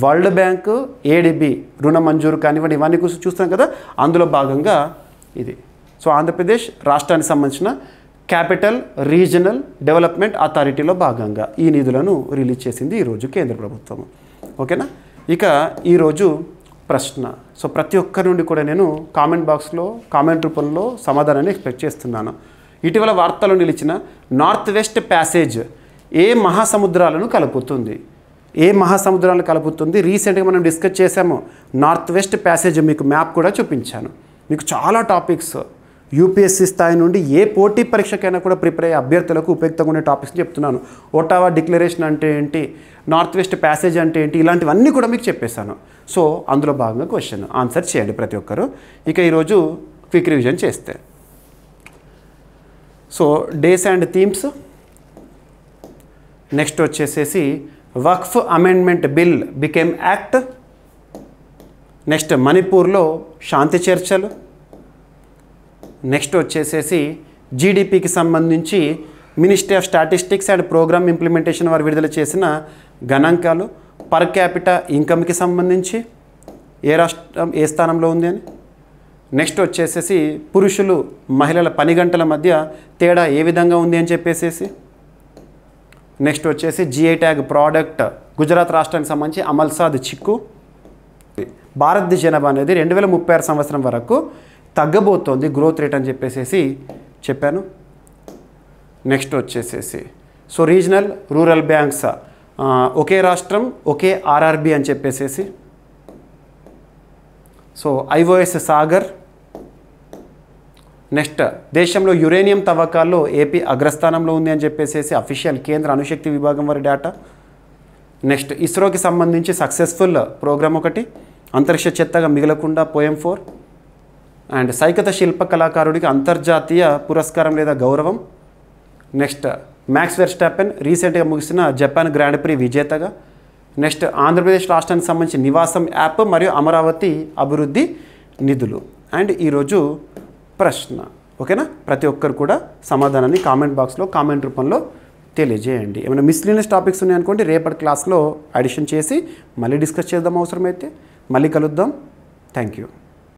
వరల్డ్ బ్యాంక్, ఏడిబి రుణ మంజూరు కానివ్వండి, ఇవన్నీ చూస్తాం కదా, అందులో భాగంగా ఇది. సో ఆంధ్రప్రదేశ్ రాష్ట్రానికి సంబంధించిన క్యాపిటల్ రీజనల్ డెవలప్మెంట్ అథారిటీలో భాగంగా ఈ నిధులను రిలీజ్ చేసింది ఈరోజు కేంద్ర ప్రభుత్వం. ఓకేనా. ఇక ఈరోజు ప్రశ్న. సో ప్రతి ఒక్కరి నుండి కూడా నేను కామెంట్ బాక్స్లో కామెంట్ రూపంలో సమాధానాన్ని ఎక్స్పెక్ట్ చేస్తున్నాను. ఇటీవల వార్తల్లో నిలిచిన నార్త్ వెస్ట్ ప్యాసేజ్ ఏ మహాసముద్రాలను కలుపుతుంది? ఏ మహాసముద్రాలను కలుపుతుంది? రీసెంట్గా మనం డిస్కస్ చేసాము. నార్త్ వెస్ట్ ప్యాసేజ్ మీకు మ్యాప్ కూడా చూపించాను. మీకు చాలా టాపిక్స్ యూపీఎస్సీ స్థాయి నుండి ఏ పోటీ పరీక్షకైనా కూడా ప్రిపేర్ అయ్యే అభ్యర్థులకు ఉపయుక్తంగా ఉండే టాపిక్స్ చెప్తున్నాను. ఒటావా డిక్లరేషన్ అంటే ఏంటి, నార్త్ వెస్ట్ ప్యాసేజ్ అంటే ఏంటి, ఇలాంటివన్నీ కూడా మీకు చెప్పేశాను. సో అందులో భాగంగా క్వశ్చన్ ఆన్సర్ చేయండి ప్రతి ఒక్కరు. ఇక ఈరోజు క్విక్ రివిజన్ చేస్తే, so days and themes, next వచ్చేసేసి Waqf amendment bill became act, next మణిపూర్లో శాంతి చర్చలు, నెక్స్ట్ వచ్చేసేసి జీడిపికి సంబంధించి ministry of statistics and programme implementation వారు విడుదల చేసిన గణాంకాలు, పర్ క్యాపిటా ఇన్కమ్కి సంబంధించి ఏ రాష్ట్రం ఏ స్థానంలో ఉంది అని, నెక్స్ట్ వచ్చేసేసి పురుషులు మహిళల పని గంటల మధ్య తేడా ఏ విధంగా ఉంది అని చెప్పేసేసి, నెక్స్ట్ వచ్చేసి జిఐ ట్యాగ్ ప్రోడక్ట్ గుజరాత్ రాష్ట్రానికి సంబంధించి అమల్సాద్ చిక్కు. భారతదేశ జనాభా అనేది 2036 సంవత్సరం వరకు తగ్గబోతోంది గ్రోత్ రేట్ అని చెప్పేసి చెప్పాను. నెక్స్ట్ వచ్చేసేసి సో రీజనల్ రూరల్ బ్యాంక్స్ ఒకే రాష్ట్రం ఒకే ఆర్ఆర్బి అని చెప్పేసేసి, సో ఐఓఎస్ సాగర్. నెక్స్ట్ దేశంలో యురేనియం తవ్వకాల్లో ఏపీ అగ్రస్థానంలో ఉంది అని చెప్పేసి అఫీషియల్ కేంద్ర అణుశక్తి విభాగం వారి డేటా. నెక్స్ట్ ఇస్రోకి సంబంధించి సక్సెస్ఫుల్ ప్రోగ్రామ్ ఒకటి, అంతరిక్ష చెత్తగా మిగలకుండా పోయం 4, అండ్ సైకత శిల్ప కళాకారుడికి అంతర్జాతీయ పురస్కారం లేదా గౌరవం. నెక్స్ట్ మ్యాక్స్ వెర్స్టాపెన్ రీసెంట్గా ముగిసిన జపాన్ గ్రాండ్ ప్రీ విజేతగా. నెక్స్ట్ ఆంధ్రప్రదేశ్ రాష్ట్రానికి సంబంధించి నివాసం యాప్ మరియు అమరావతి అభివృద్ధి నిధులు. అండ్ ఈరోజు ప్రశ్న. ఓకేనా. ప్రతి ఒక్కరు కూడా సమాధానాన్ని కామెంట్ బాక్స్లో కామెంట్ రూపంలో తెలియజేయండి. ఏమైనా మిస్లీనియస్ టాపిక్స్ ఉన్నాయనుకోండి, రేపటి క్లాస్లో అడిషన్ చేసి మళ్ళీ డిస్కస్ చేద్దాం. అవసరమైతే మళ్ళీ కలుద్దాం. Thank you.